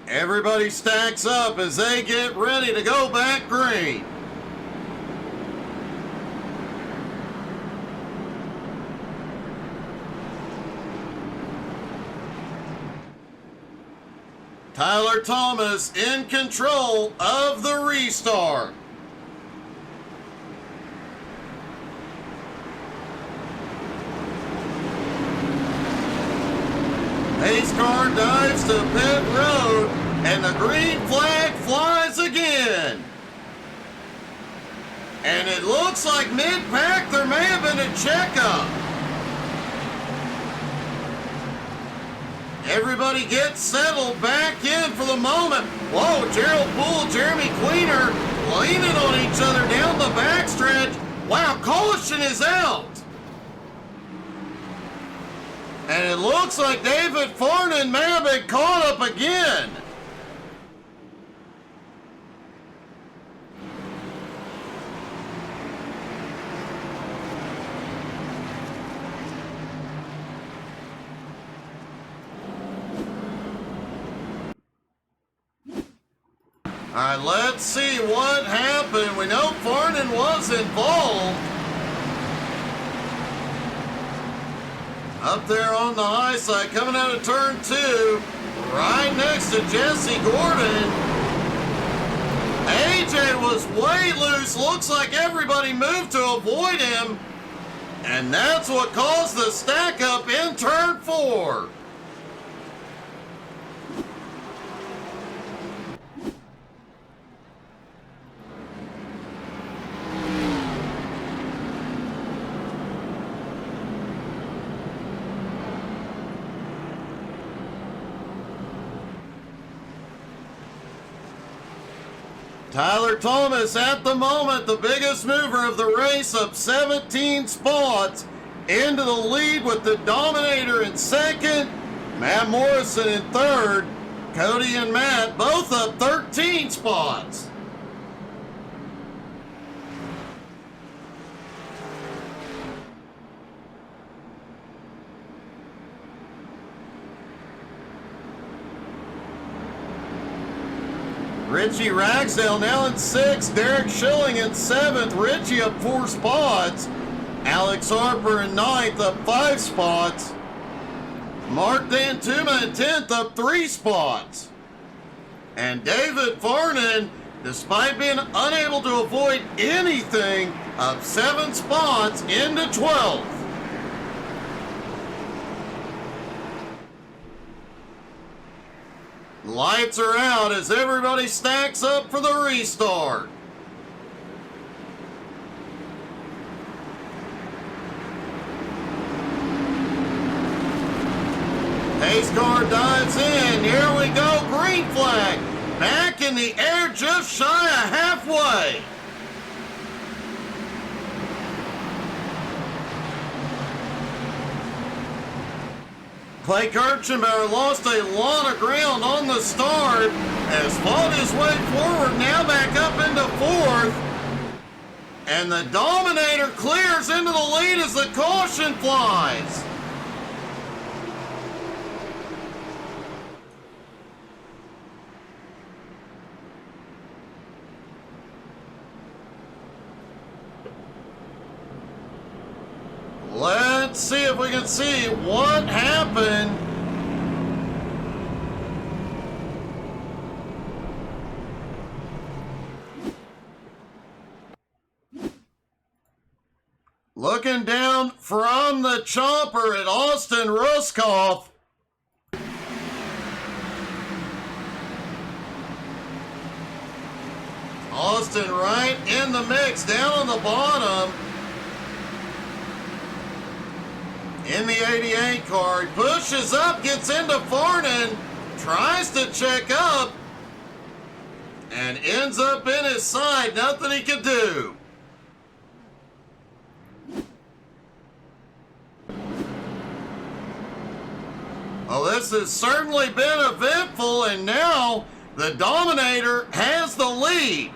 Everybody stacks up as they get ready to go back green. Tyler Thomas in control of the restart. Pace car dives to pit road, and the green flag flies again. And it looks like mid-pack there may have been a checkup. Everybody gets settled back in for the moment. Whoa, Gerald Poole, Jeremy Queener leaning on each other down the backstretch. Wow, caution is out. And it looks like David Farnan may have been caught up again. All right, let's see what happened. We know Farnan was involved. Up there on the high side, coming out of turn 2, right next to Jesse Gordon. AJ was way loose. Looks like everybody moved to avoid him. And that's what caused the stack up in turn 4. Tyler Thomas, at the moment, the biggest mover of the race, up 17 spots into the lead with the Dominator in second, Matt Morrison in third, Cody and Matt both up 13 spots. Richie Ragsdale now in 6th, Derek Schilling in 7th, Richie up 4 spots, Alex Harper in 9th, up 5 spots, Mark Dantuma in 10th, up 3 spots, and David Farnan, despite being unable to avoid anything, up 7 spots into 12th. lights are out as everybody stacks up for the restart. Pace car dives in. Here we go. Green flag. Back in the air just shy of halfway. Clay Kirchenbauer lost a lot of ground on the start, has fought his way forward, now back up into fourth. And the Dominator clears into the lead as the caution flies. Let's see if we can see what happened. Looking down from the chopper at Austin Ruskoff. Austin right in the mix, down on the bottom. In the 88 car, he pushes up, gets into Farnan, tries to check up, and ends up in his side. Nothing he could do. Well, this has certainly been eventful, and now the Dominator has the lead.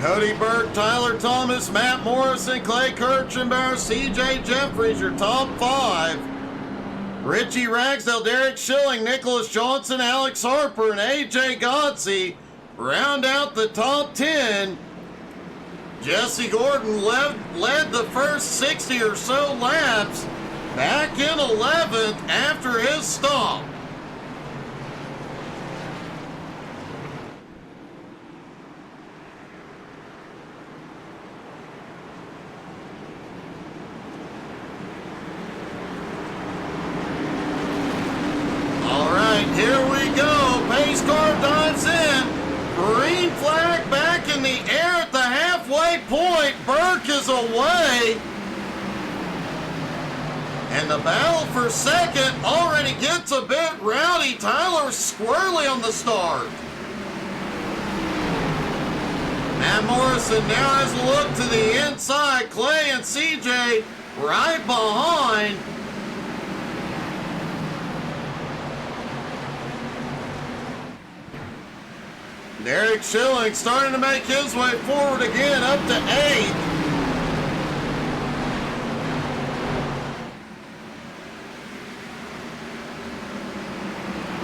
Cody Burke, Tyler Thomas, Matt Morrison, Clay Kirchenbauer, CJ Jeffries, your top five. Richie Ragsdale, Derek Schilling, Nicholas Johnson, Alex Harper, and AJ Godsey round out the top 10. Jesse Gordon led the first 60 or so laps, back in 11th after his stop. Here we go. Pace car dives in. Green flag back in the air at the halfway point. Burke is away. And the battle for second already gets a bit rowdy. Tyler Squirrely on the start. Matt Morrison now has a look to the inside. Clay and CJ right behind. Derek Schilling starting to make his way forward again, up to 8th.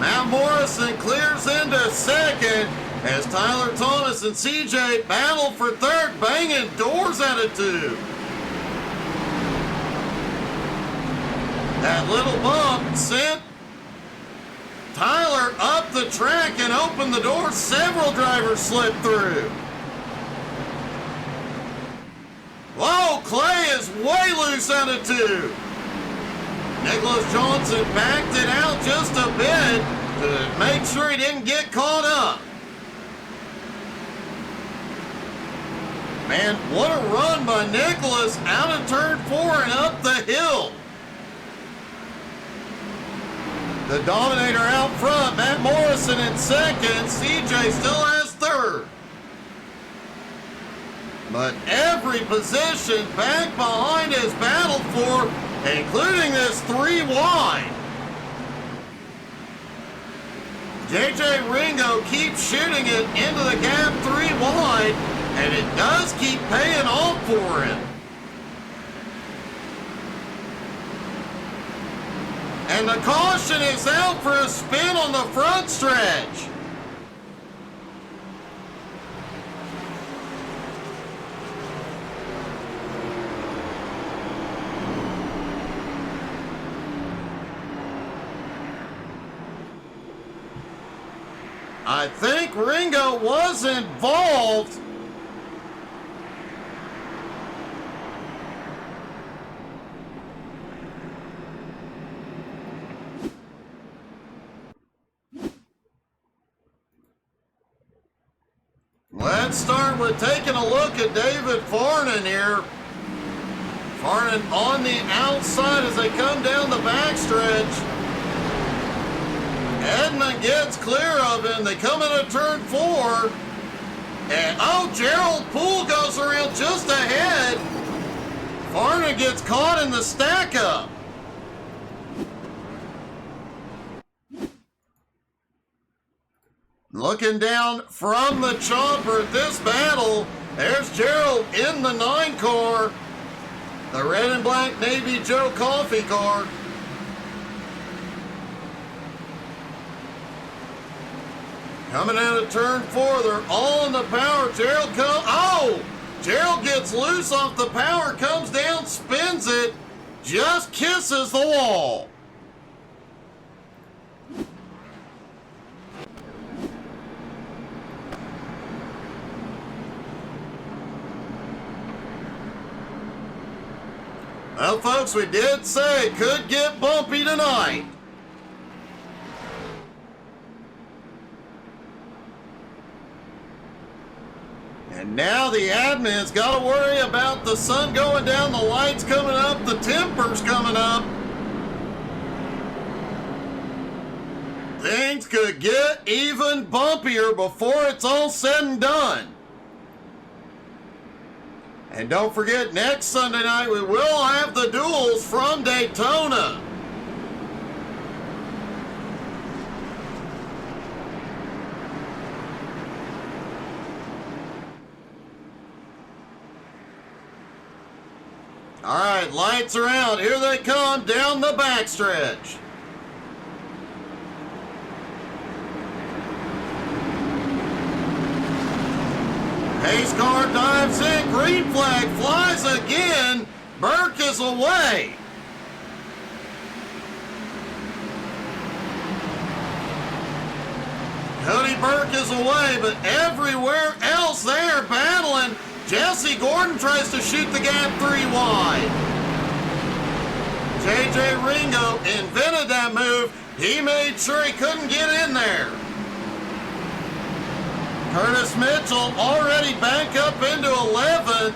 Matt Morrison clears into second as Tyler Thomas and CJ battle for third, banging doors attitude. That little bump sent Tyler up the track and opened the door. Several drivers slipped through. Whoa, Clay is way loose out of 2. Nicholas Johnson backed it out just a bit to make sure he didn't get caught up. Man, what a run by Nicholas out of turn 4 and up the hill. The Dominator out front, Matt Morrison in second, CJ still has third. But every position back behind is battled for, including this 3 wide. JJ Ringo keeps shooting it into the gap 3 wide, and it does keep paying off for him. And the caution is out for a spin on the front stretch. I think Ringo was involved. Let's start with taking a look at David Farnan here. Farnan on the outside as they come down the backstretch. Edmund gets clear of him. They come into turn 4. And, Gerald Poole goes around just ahead. Farnan gets caught in the stack-up. Looking down from the chopper at this battle, there's Gerald in the 9 car. The red and black Navy Joe Coffee car. Coming out of turn 4, they're all in the power. Gerald Gerald gets loose off the power, comes down, spins it, just kisses the wall. Well, folks, we did say it could get bumpy tonight. And now the admin's got to worry about the sun going down, the lights coming up, the tempers coming up. Things could get even bumpier before it's all said and done. And don't forget, next Sunday night we will have the duels from Daytona. All right, lights are out. Here they come down the backstretch. Pace car dives in. Green flag flies again. Burke is away. Cody Burke is away, but everywhere else they're battling. Jesse Gordon tries to shoot the gap 3 wide. J.J. Ringo invented that move. He made sure he couldn't get in there. Curtis Mitchell already back up into 11th.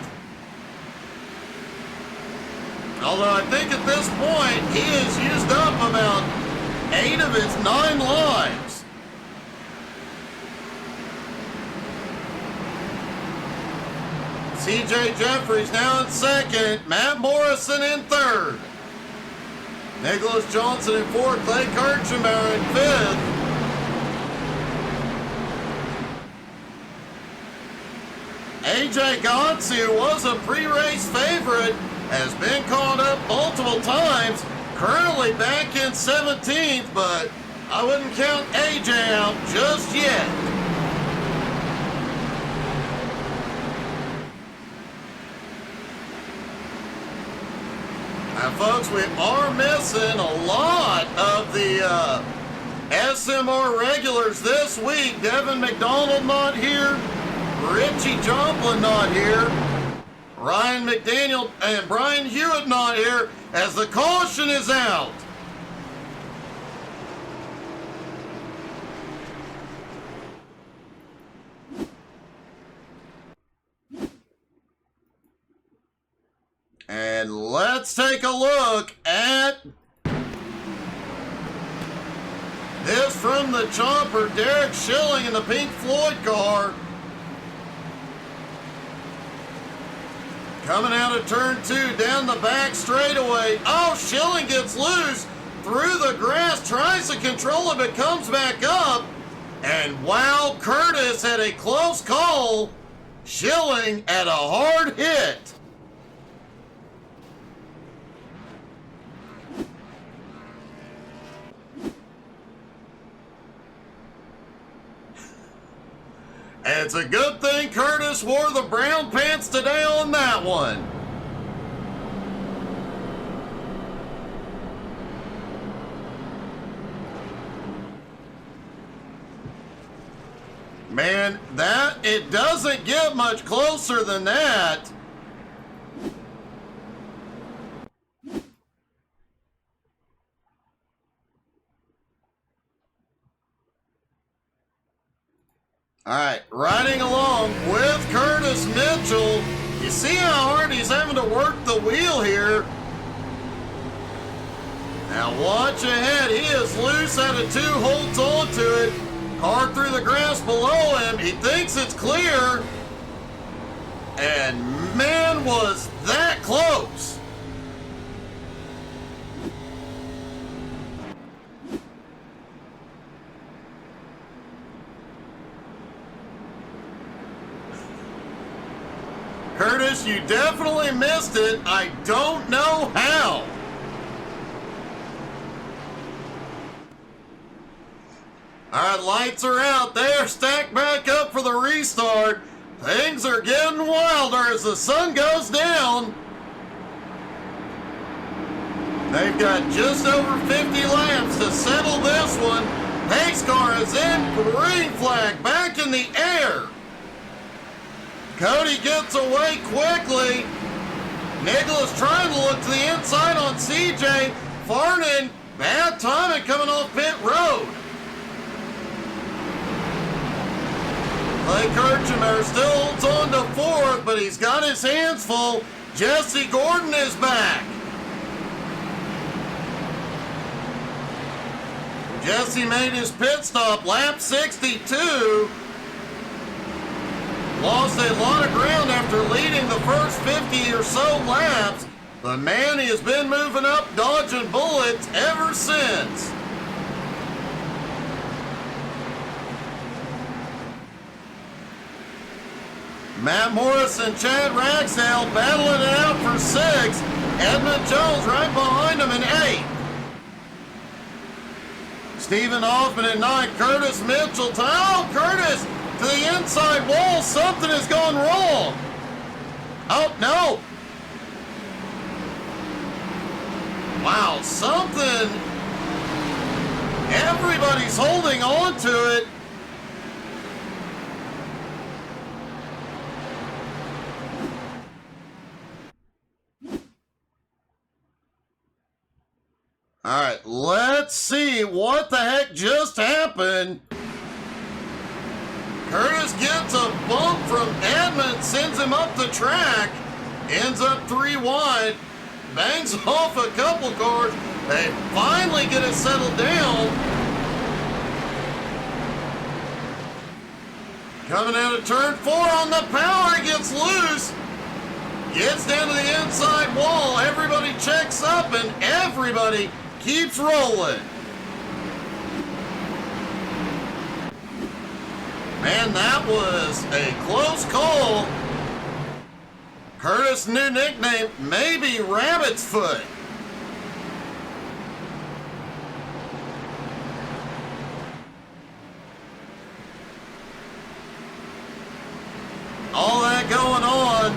Although I think at this point he has used up about 8 of his 9 lives. C.J. Jeffries now in 2nd. Matt Morrison in 3rd. Nicholas Johnson in 4th. Clay Kirchenbauer in 5th. A.J. Gotze, who was a pre-race favorite, has been called up multiple times. Currently back in 17th, but I wouldn't count A.J. out just yet. Now, folks, we are missing a lot of the SMR regulars this week. Devin McDonald not here. Richie Joplin not here. Ryan McDaniel and Brian Hewitt not here as the caution is out. And let's take a look at this from the chopper. Derek Schilling in the Pink Floyd car. Coming out of turn 2, down the back straightaway. Schilling gets loose through the grass, tries to control it, but comes back up. And wow, Curtis had a close call. Schilling at a hard hit. And it's a good thing Curtis wore the brown pants today on that one. Man, it doesn't get much closer than that. All right, riding along with Curtis Mitchell. You see how hard he's having to work the wheel here. Now watch ahead. He is loose out of two, holds on to it. Car through the grass below him. He thinks it's clear. And man, was that close. Curtis, you definitely missed it. I don't know how. All right, lights are out. They're stacked back up for the restart. Things are getting wilder as the sun goes down. They've got just over 50 laps to settle this one. Pace car is in, green flag back in the air. Cody gets away quickly. Nicholas trying to look to the inside on CJ. Farnan, bad timing coming off pit road. Clay Kirchner still holds on to fourth, but he's got his hands full. Jesse Gordon is back. Jesse made his pit stop, lap 62. Lost a lot of ground after leading the first 50 or so laps. But man, he has been moving up, dodging bullets ever since. Matt Morris and Chad Ragsdale battling it out for 6. Edmund Jones right behind him in 8. Stephen Hoffman in 9. Curtis Mitchell. Oh, Curtis to the inside wall. Something has gone wrong. Oh, no. Wow, something. Everybody's holding on to it. All right, let's see what the heck just happened. Curtis gets a bump from Edmund, sends him up the track, ends up 3 wide, bangs off a couple cars. They finally get it settled down. Coming out of turn 4 on the power, gets loose. Gets down to the inside wall. Everybody checks up and everybody keeps rolling. Man, that was a close call. Curtis' new nickname may be Rabbit's Foot. All that going on.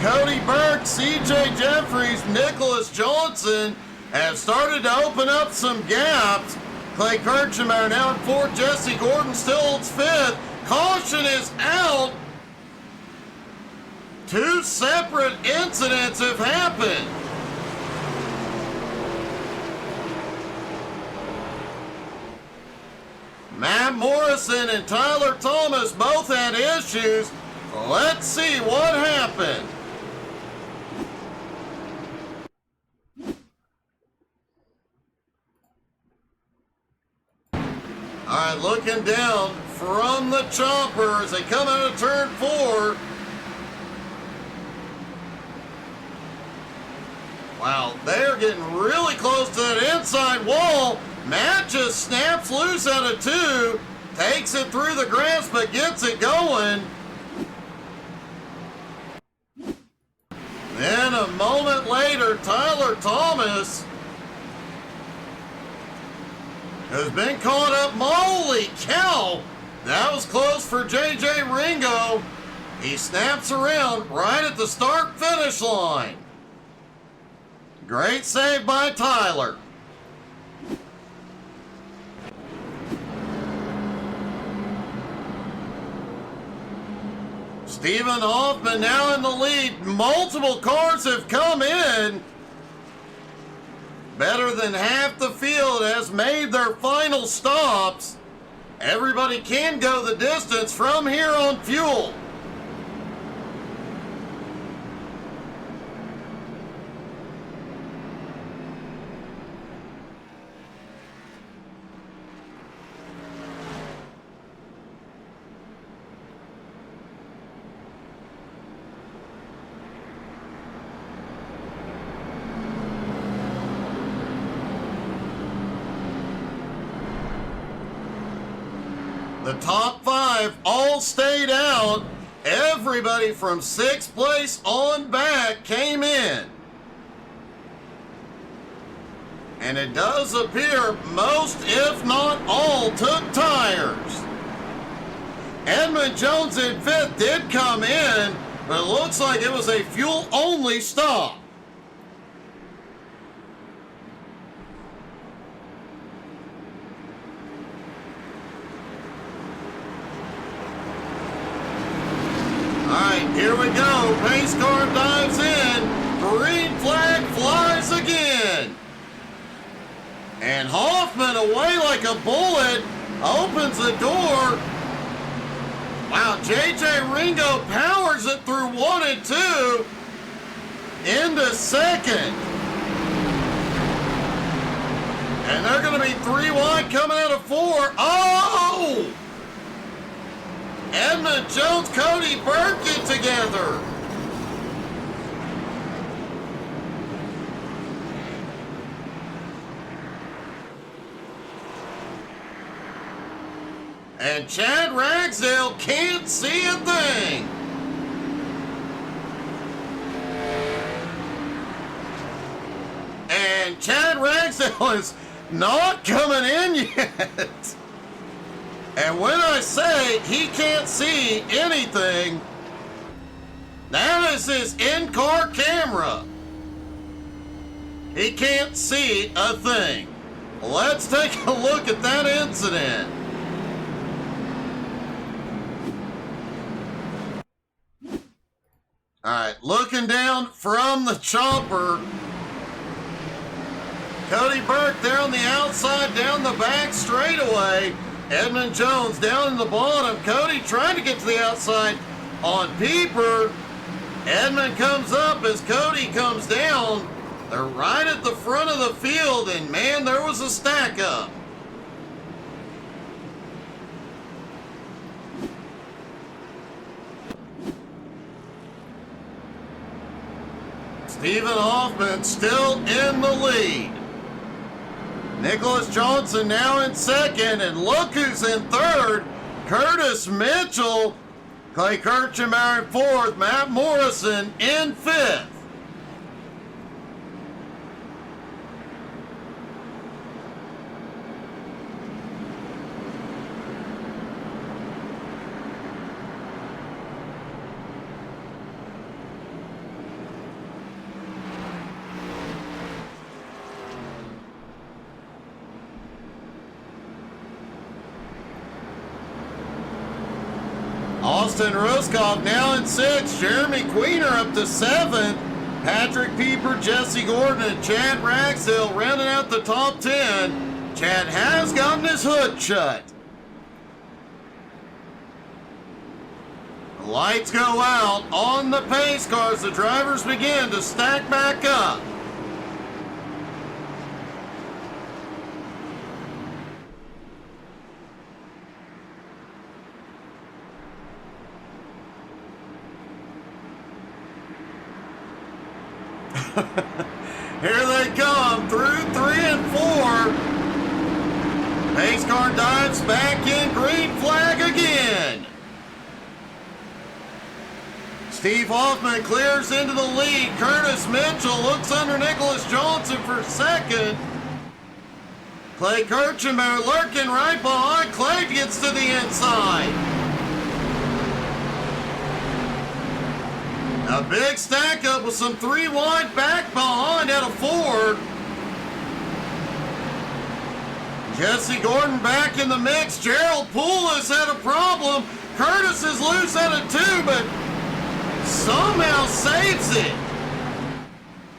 Cody Burke, CJ Jeffries, Nicholas Johnson have started to open up some gaps. Clay Kirchner now in 4th. Jesse Gordon still holds 5th. Caution is out. 2 separate incidents have happened. Matt Morrison and Tyler Thomas both had issues. Let's see what happened. All right, looking down from the chopper as they come out of turn 4. Wow, they're getting really close to that inside wall. Matt just snaps loose out of 2, takes it through the grass, but gets it going. Then a moment later, Tyler Thomas has been caught up. Holy cow! That was close for JJ Ringo. He snaps around right at the start-finish line. Great save by Tyler. Stephen Hoffman now in the lead. Multiple cars have come in. Better than half the field has made their final stops. Everybody can go the distance from here on fuel. The top five all stayed out. Everybody from sixth place on back came in. And it does appear most, if not all, took tires. Edmund Jones in fifth did come in, but it looks like it was a fuel-only stop. Here we go. Pace car dives in. Green flag flies again. And Hoffman, away like a bullet, opens the door. Wow, JJ Ringo powers it through 1 and 2 into second. And they're going to be 3 wide coming out of 4. Oh! Edmund Jones, Cody Burke get together. And Chad Ragsdale can't see a thing. And Chad Ragsdale is not coming in yet. And when I say he can't see anything, that is his in-car camera. He can't see a thing. Let's take a look at that incident. All right, looking down from the chopper, Cody Burke there on the outside, down the back straightaway. Edmund Jones down in the bottom. Cody trying to get to the outside on Pieper. Edmund comes up as Cody comes down. They're right at the front of the field, and man, there was a stack up. Stephen Hoffman still in the lead. Nicholas Johnson now in second, and look who's in third. Curtis Mitchell, Clay Kirchenbauer in fourth, Matt Morrison in fifth. Austin Ruskov now in sixth. Jeremy Queener up to seventh. Patrick Pieper, Jesse Gordon, and Chad Ragsdale rounding out the top 10. Chad has gotten his hood shut. The lights go out on the pace cars. The drivers begin to stack back up. Here they come through 3 and 4. Pace car dives back in, green flag again. Steve Hoffman clears into the lead. Curtis Mitchell looks under Nicholas Johnson for second. Clay Kirchenbauer lurking right behind. Clay gets to the inside. A big stack up with some 3 wide back behind out of 4. Jesse Gordon back in the mix. Gerald Poole has had a problem. Curtis is loose out of 2, but somehow saves it.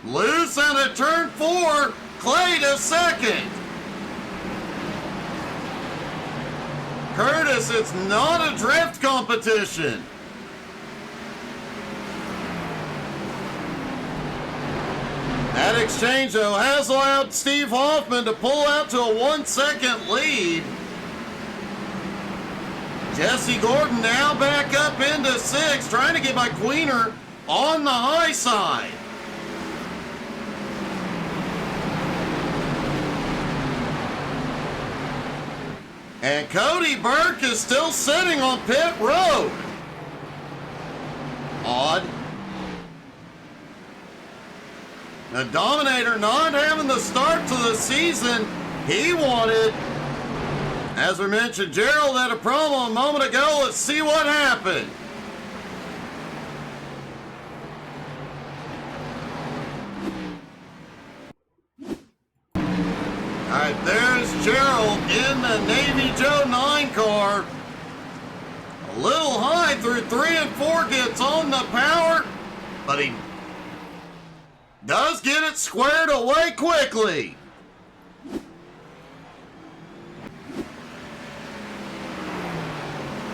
Loose out of turn 4, Clay to second. Curtis, it's not a drift competition. That exchange, though, has allowed Steve Hoffman to pull out to a 1-second lead. Jesse Gordon now back up into 6th, trying to get by Queener on the high side. And Cody Burke is still sitting on pit road. Odd. The Dominator not having the start to the season he wanted. As we mentioned, Gerald had a problem a moment ago. Let's see what happened. All right, there's Gerald in the Navy Joe 9 car. A little high through 3 and 4, gets on the power, but he does get it squared away quickly.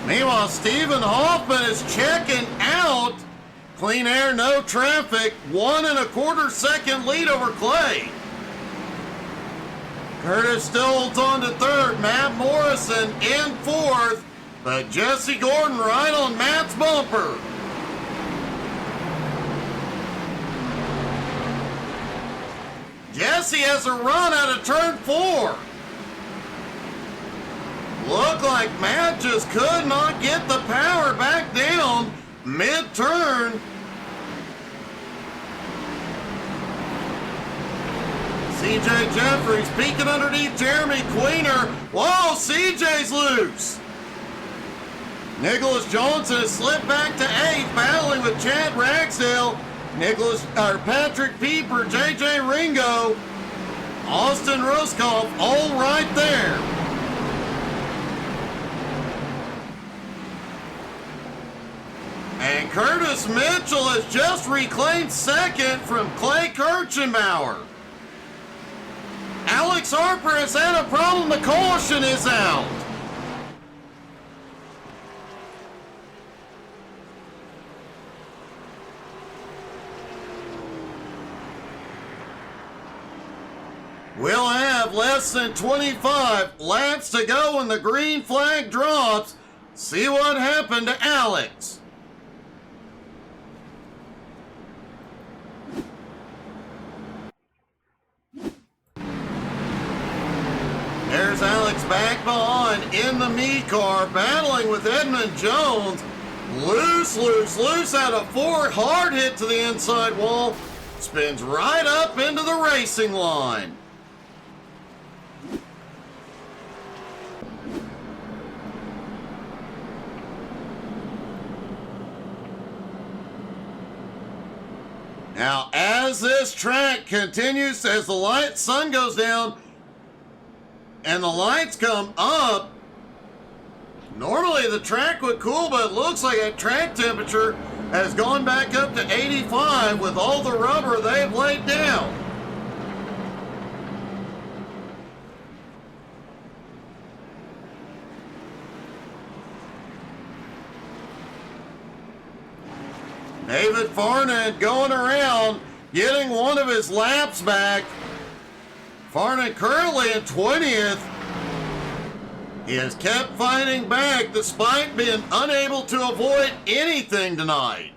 Meanwhile, Stephen Hoffman is checking out. Clean air, no traffic. 1 1/4 second lead over Clay. Curtis still holds on to 3rd. Matt Morrison in 4th. But Jesse Gordon right on Matt's bumper. Jesse has a run out of turn 4. Looked like Matt just could not get the power back down mid-turn. CJ Jeffries peeking underneath Jeremy Queener. Whoa, CJ's loose. Nicholas Johnson has slipped back to 8th, battling with Chad Ragsdale. Patrick Pieper, JJ Ringo, Austin Ruskoff, all right there. And Curtis Mitchell has just reclaimed 2nd from Clay Kirchenbauer. Alex Harper has had a problem. The caution is out. We'll have less than 25 laps to go when the green flag drops. See what happened to Alex. There's Alex back behind in the me car, battling with Edmund Jones. Loose out of 4. Hard hit to the inside wall. Spins right up into the racing line. Now, as this track continues, as the sun goes down and the lights come up, normally the track would cool, but it looks like that track temperature has gone back up to 85 with all the rubber they've laid down. David Farnan going around, getting one of his laps back. Farnan currently in 20th. He has kept fighting back despite being unable to avoid anything tonight.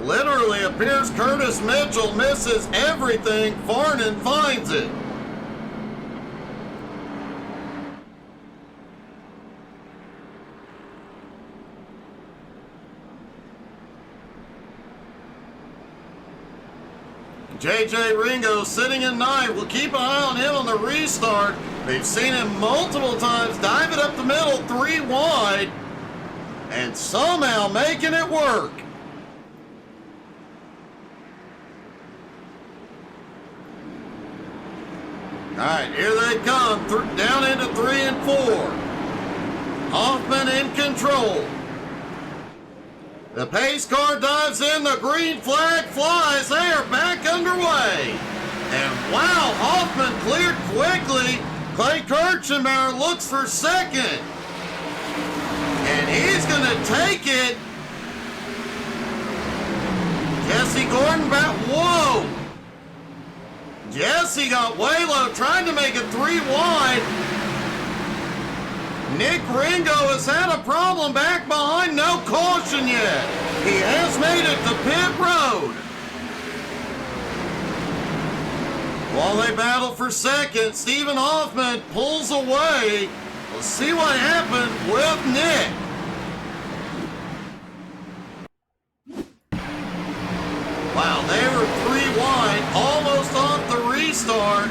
Literally appears Curtis Mitchell misses everything. Farnan finds it. JJ Ringo sitting in 9th. We'll keep an eye on him on the restart. They've seen him multiple times dive it up the middle, 3 wide, and somehow making it work. right, here they come, down into 3 and 4. Hoffman in control. The pace car dives in, the green flag flies, they are back underway. And wow, Hoffman cleared quickly. Clay Kirchenbauer looks for second. And he's gonna take it. Jesse Gordon back, whoa. Jesse got way low, trying to make it 3 wide. Nick Ringo has had a problem back behind, no caution yet. He has made it to pit road. While they battle for second, Stephen Hoffman pulls away. We'll see what happened with Nick. Wow, they were 3 wide, almost off the restart.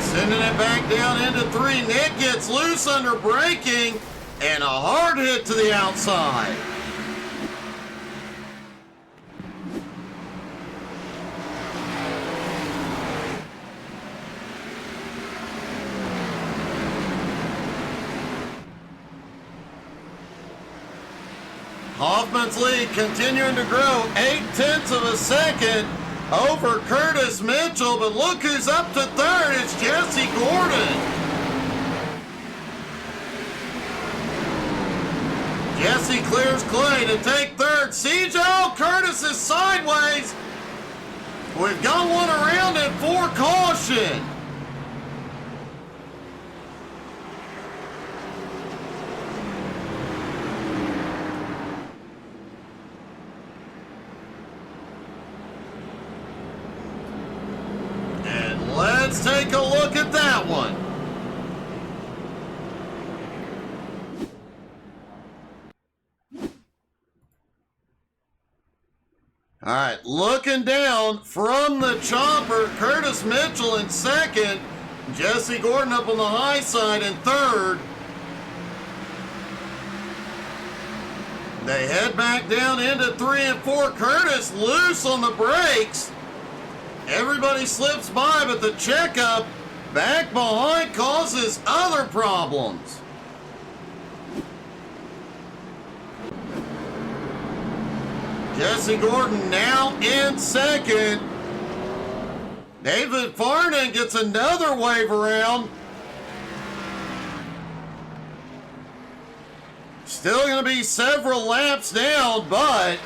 Sending it back down into 3. Nick gets loose under braking and a hard hit to the outside. Hoffman's lead continuing to grow 0.8 of a second over Curtis Mitchell, but look who's up to third. It's Jesse Gordon. Jesse clears Clay to take third. CJ Curtis is sideways. We've got one around and 4 caution. Let's take a look at that one. All right, looking down from the chopper, Curtis Mitchell in second, Jesse Gordon up on the high side in third. They head back down into 3 and 4. Curtis loose on the brakes. Everybody slips by, but the checkup back behind causes other problems. Jesse Gordon now in second. David Farnan gets another wave around. Still going to be several laps down, but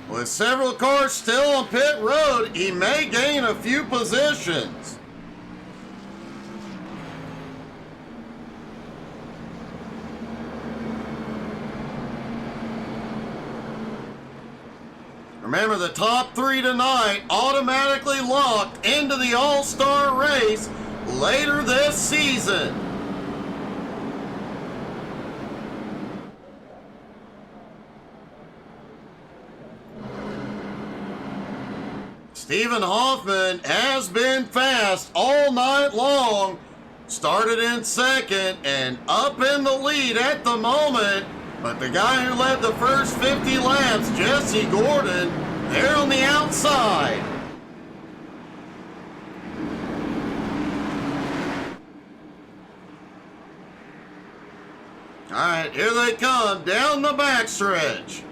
with several cars still on pit road, he may gain a few positions. Remember, the top 3 tonight automatically locked into the All-Star race later this season. Stephen Hoffman has been fast all night long. Started in second and up in the lead at the moment. But the guy who led the first 50 laps, Jesse Gordon, there on the outside. All right, here they come down the backstretch.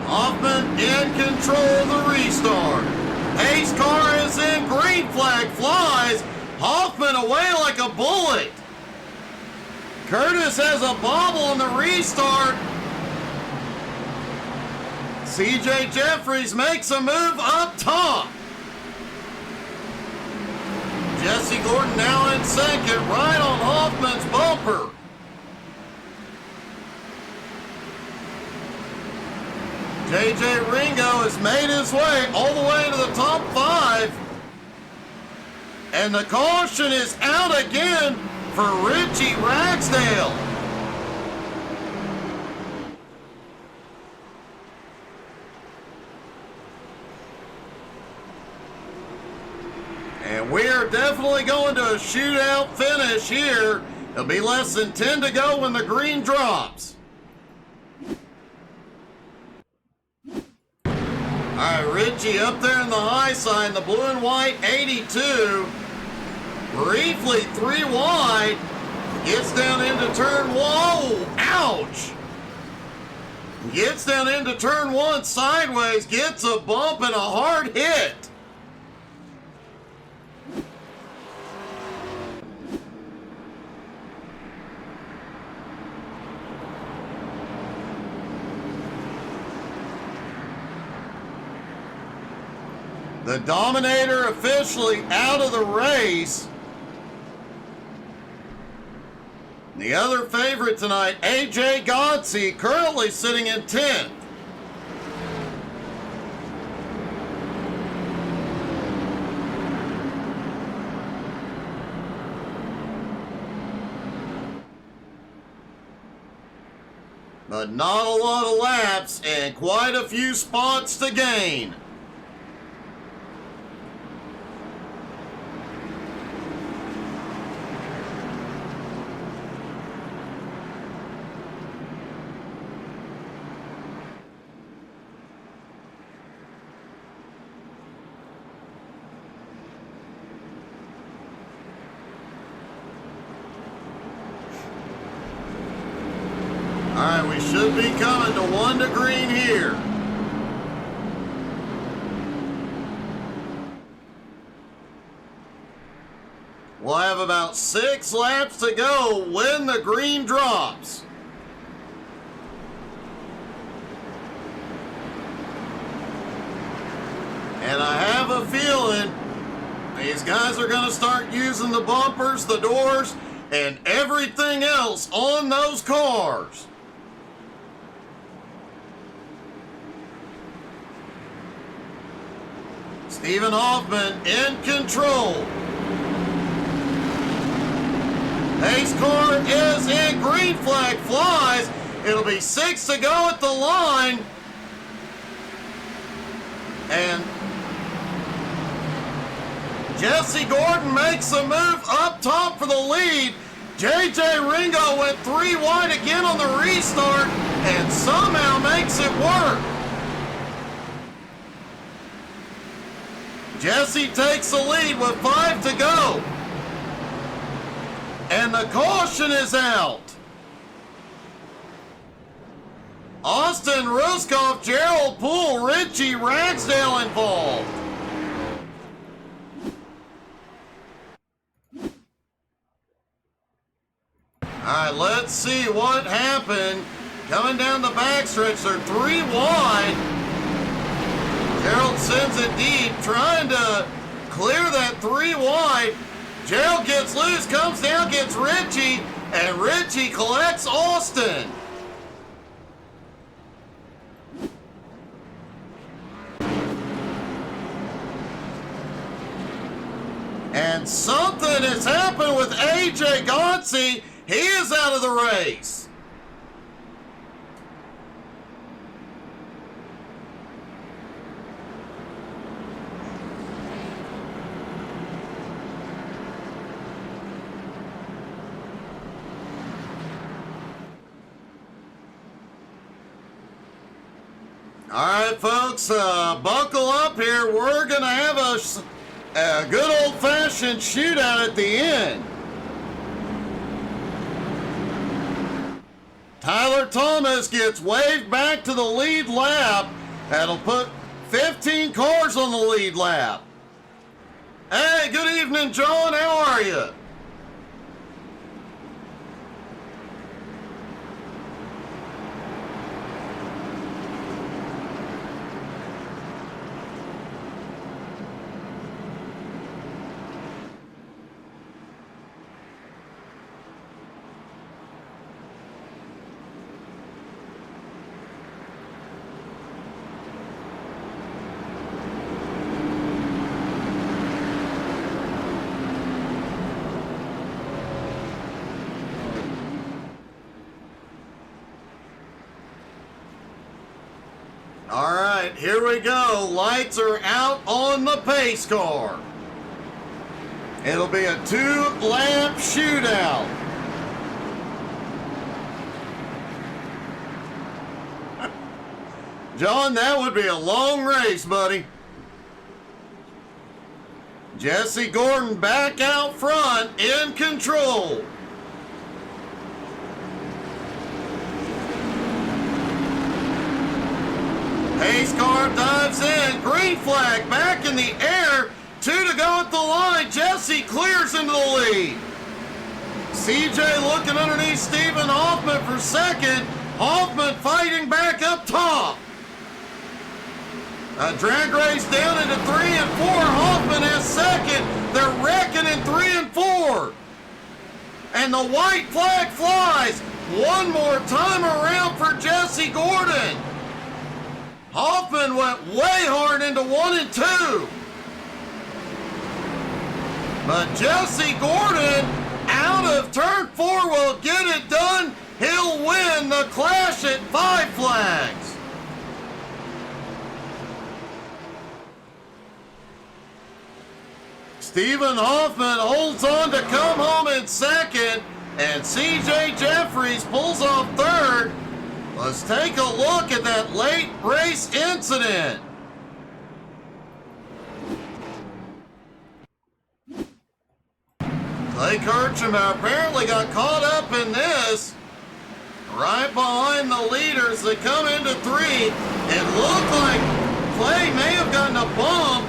Hoffman in control of the restart. Pace car is in, green flag flies. Hoffman away like a bullet. Curtis has a bobble on the restart. CJ Jeffries makes a move up top. Jesse Gordon now in second, right on Hoffman's bumper. JJ Ringo has made his way all the way to the top 5. And the caution is out again for Richie Ragsdale. And we are definitely going to a shootout finish here. It'll be less than 10 to go when the green drops. All right, Richie up there in the high side, the blue and white 82. Briefly 3 wide. Gets down into turn, whoa, ouch. Gets down into turn 1 sideways, gets a bump and a hard hit. The Dominator officially out of the race. The other favorite tonight, AJ Godsey, currently sitting in 10th. But not a lot of laps and quite a few spots to gain. All right, we should be coming to 1 to green here. We'll have about 6 laps to go when the green drops. And I have a feeling these guys are going to start using the bumpers, the doors, and everything else on those cars. Stephen Hoffman in control. Pace car is in. Green flag flies. It'll be 6 to go at the line. And Jesse Gordon makes a move up top for the lead. JJ Ringo went 3 wide again on the restart and somehow makes it work. Jesse takes the lead with 5 to go. And the caution is out. Austin Ruskoff, Gerald Poole, Richie Ragsdale involved. All right, let's see what happened. Coming down the backstretch, they're 3 wide. Gerald sends it deep, trying to clear that 3 wide. Gerald gets loose, comes down, gets Richie, and Richie collects Austin. And something has happened with AJ Godsey. He is out of the race. All right, folks, buckle up here. We're going to have a good old-fashioned shootout at the end. Tyler Thomas gets waved back to the lead lap. That'll put 15 cars on the lead lap. Hey, good evening, John. How are you? All right, here we go. Lights are out on the pace car. It'll be a 2-lap shootout. John, that would be a long race, buddy. Jesse Gordon back out front in control. Pace car dives in. Green flag back in the air. 2 to go at the line. Jesse clears into the lead. CJ looking underneath Stephen Hoffman for second. Hoffman fighting back up top. A drag race down into 3 and 4. Hoffman has second. They're wrecking in 3 and 4. And the white flag flies. One more time around for Jesse Gordon. Hoffman went way hard into 1 and 2. But Jesse Gordon out of turn 4 will get it done. He'll win the clash at 5 flags. Stephen Hoffman holds on to come home in second, and CJ Jeffries pulls off third. Let's take a look at that late race incident. Clay Kirchenbauer apparently got caught up in this. Right behind the leaders that come into 3. It looked like Clay may have gotten a bump.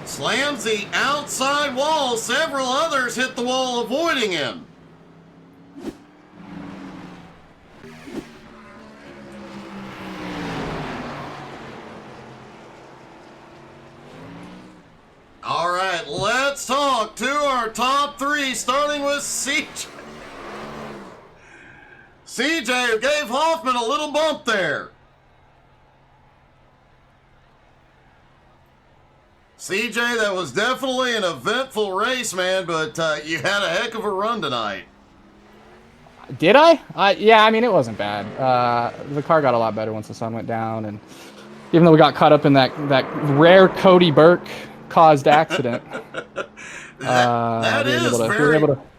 Slams the outside wall. Several others hit the wall avoiding him. All right, let's talk to our top 3, starting with CJ. CJ gave Hoffman a little bump there. CJ, that was definitely an eventful race, man, but you had a heck of a run tonight. Did I? Yeah, I mean, it wasn't bad. The car got a lot better once the sun went down, and even though we got caught up in that rare Cody Burke caused accident. that is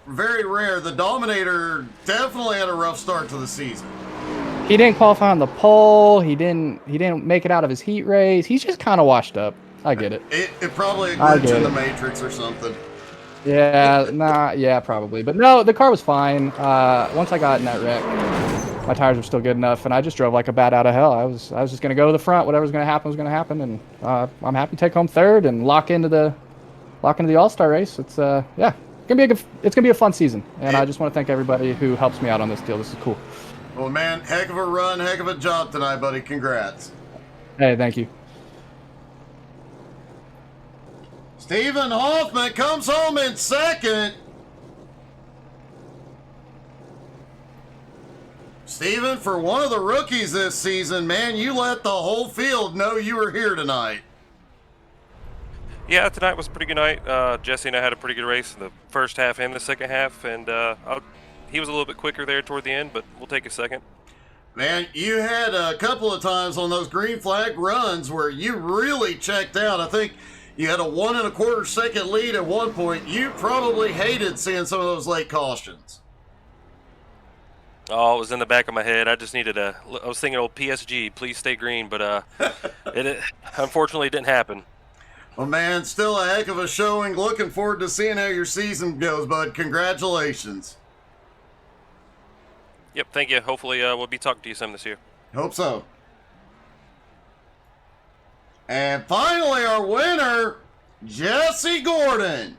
very rare. The Dominator definitely had a rough start to the season. He didn't qualify on the pole. He didn't make it out of his heat race. He's just kind of washed up. I get it. It probably a glitch in the Matrix or something. Yeah, yeah, probably. But no, the car was fine. Once I got in that wreck, my tires were still good enough, and I just drove like a bat out of hell. I was just gonna go to the front. Whatever was gonna happen was gonna happen, and I'm happy to take home third and lock into the All-Star race. It's yeah, it's gonna be a fun season, and I just want to thank everybody who helps me out on this deal. This is cool. Well, man, heck of a run, heck of a job tonight, buddy. Congrats. Hey, thank you. Stephen Hoffman comes home in second. Stephen, for one of the rookies this season, man, you let the whole field know you were here tonight. Yeah, tonight was a pretty good night. Jesse and I had a pretty good race in the first half and the second half, and he was a little bit quicker there toward the end, but we'll take a second. Man, you had a couple of times on those green flag runs where you really checked out. I think you had a 1 1/4 second lead at one point. You probably hated seeing some of those late cautions. Oh, it was in the back of my head. I just needed I was thinking old PSG, please stay green, but it unfortunately didn't happen. Well, man, still a heck of a showing. Looking forward to seeing how your season goes, bud. Congratulations. Yep, thank you. Hopefully we'll be talking to you some this year. Hope so. And finally, our winner, Jesse Gordon.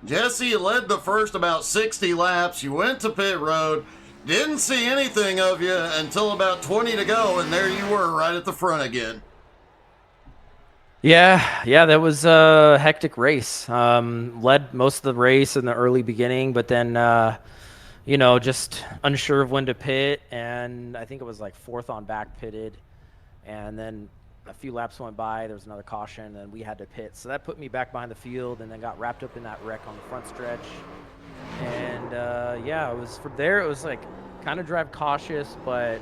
Jesse, you led the first about 60 laps. You went to pit road. Didn't see anything of you until about 20 to go, and there you were right at the front again. Yeah, that was a hectic race. Led most of the race in the early beginning, but then, just unsure of when to pit, and I think it was like 4th on back pitted, and then a few laps went by, there was another caution, and we had to pit. So that put me back behind the field, and then got wrapped up in that wreck on the front stretch. And it was from there. It was like kind of drive cautious, but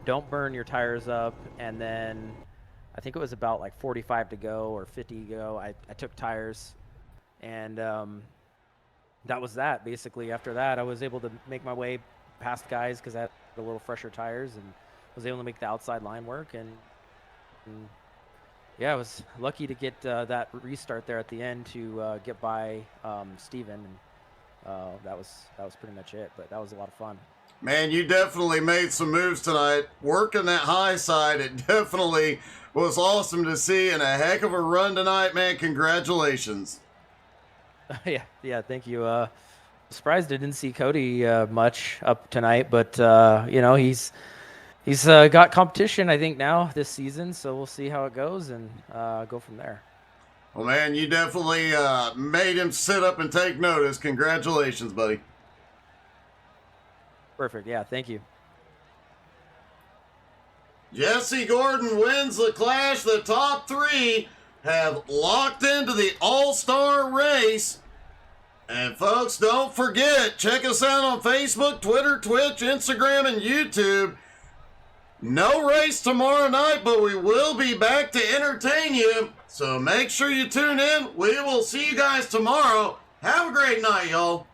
don't burn your tires up. And then I think it was about like 45 to go or 50 to go. I took tires, and that was that. Basically, after that, I was able to make my way past guys because I had a little fresher tires and was able to make the outside line work. And Yeah, I was lucky to get that restart there at the end to get by Steven, and that was pretty much it. But that was a lot of fun. Man, you definitely made some moves tonight. Working that high side, it definitely was awesome to see, and a heck of a run tonight, man. Congratulations. Yeah, thank you. Surprised I didn't see Cody much up tonight, but he's got competition I think now this season, so we'll see how it goes and go from there. Well, man, you definitely made him sit up and take notice. Congratulations, buddy. Perfect. Yeah, thank you. Jesse Gordon wins the Clash. The top three have locked into the All-Star race. And folks, don't forget, check us out on Facebook, Twitter, Twitch, Instagram, and YouTube. No race tomorrow night, but we will be back to entertain you. So make sure you tune in. We will see you guys tomorrow. Have a great night, y'all.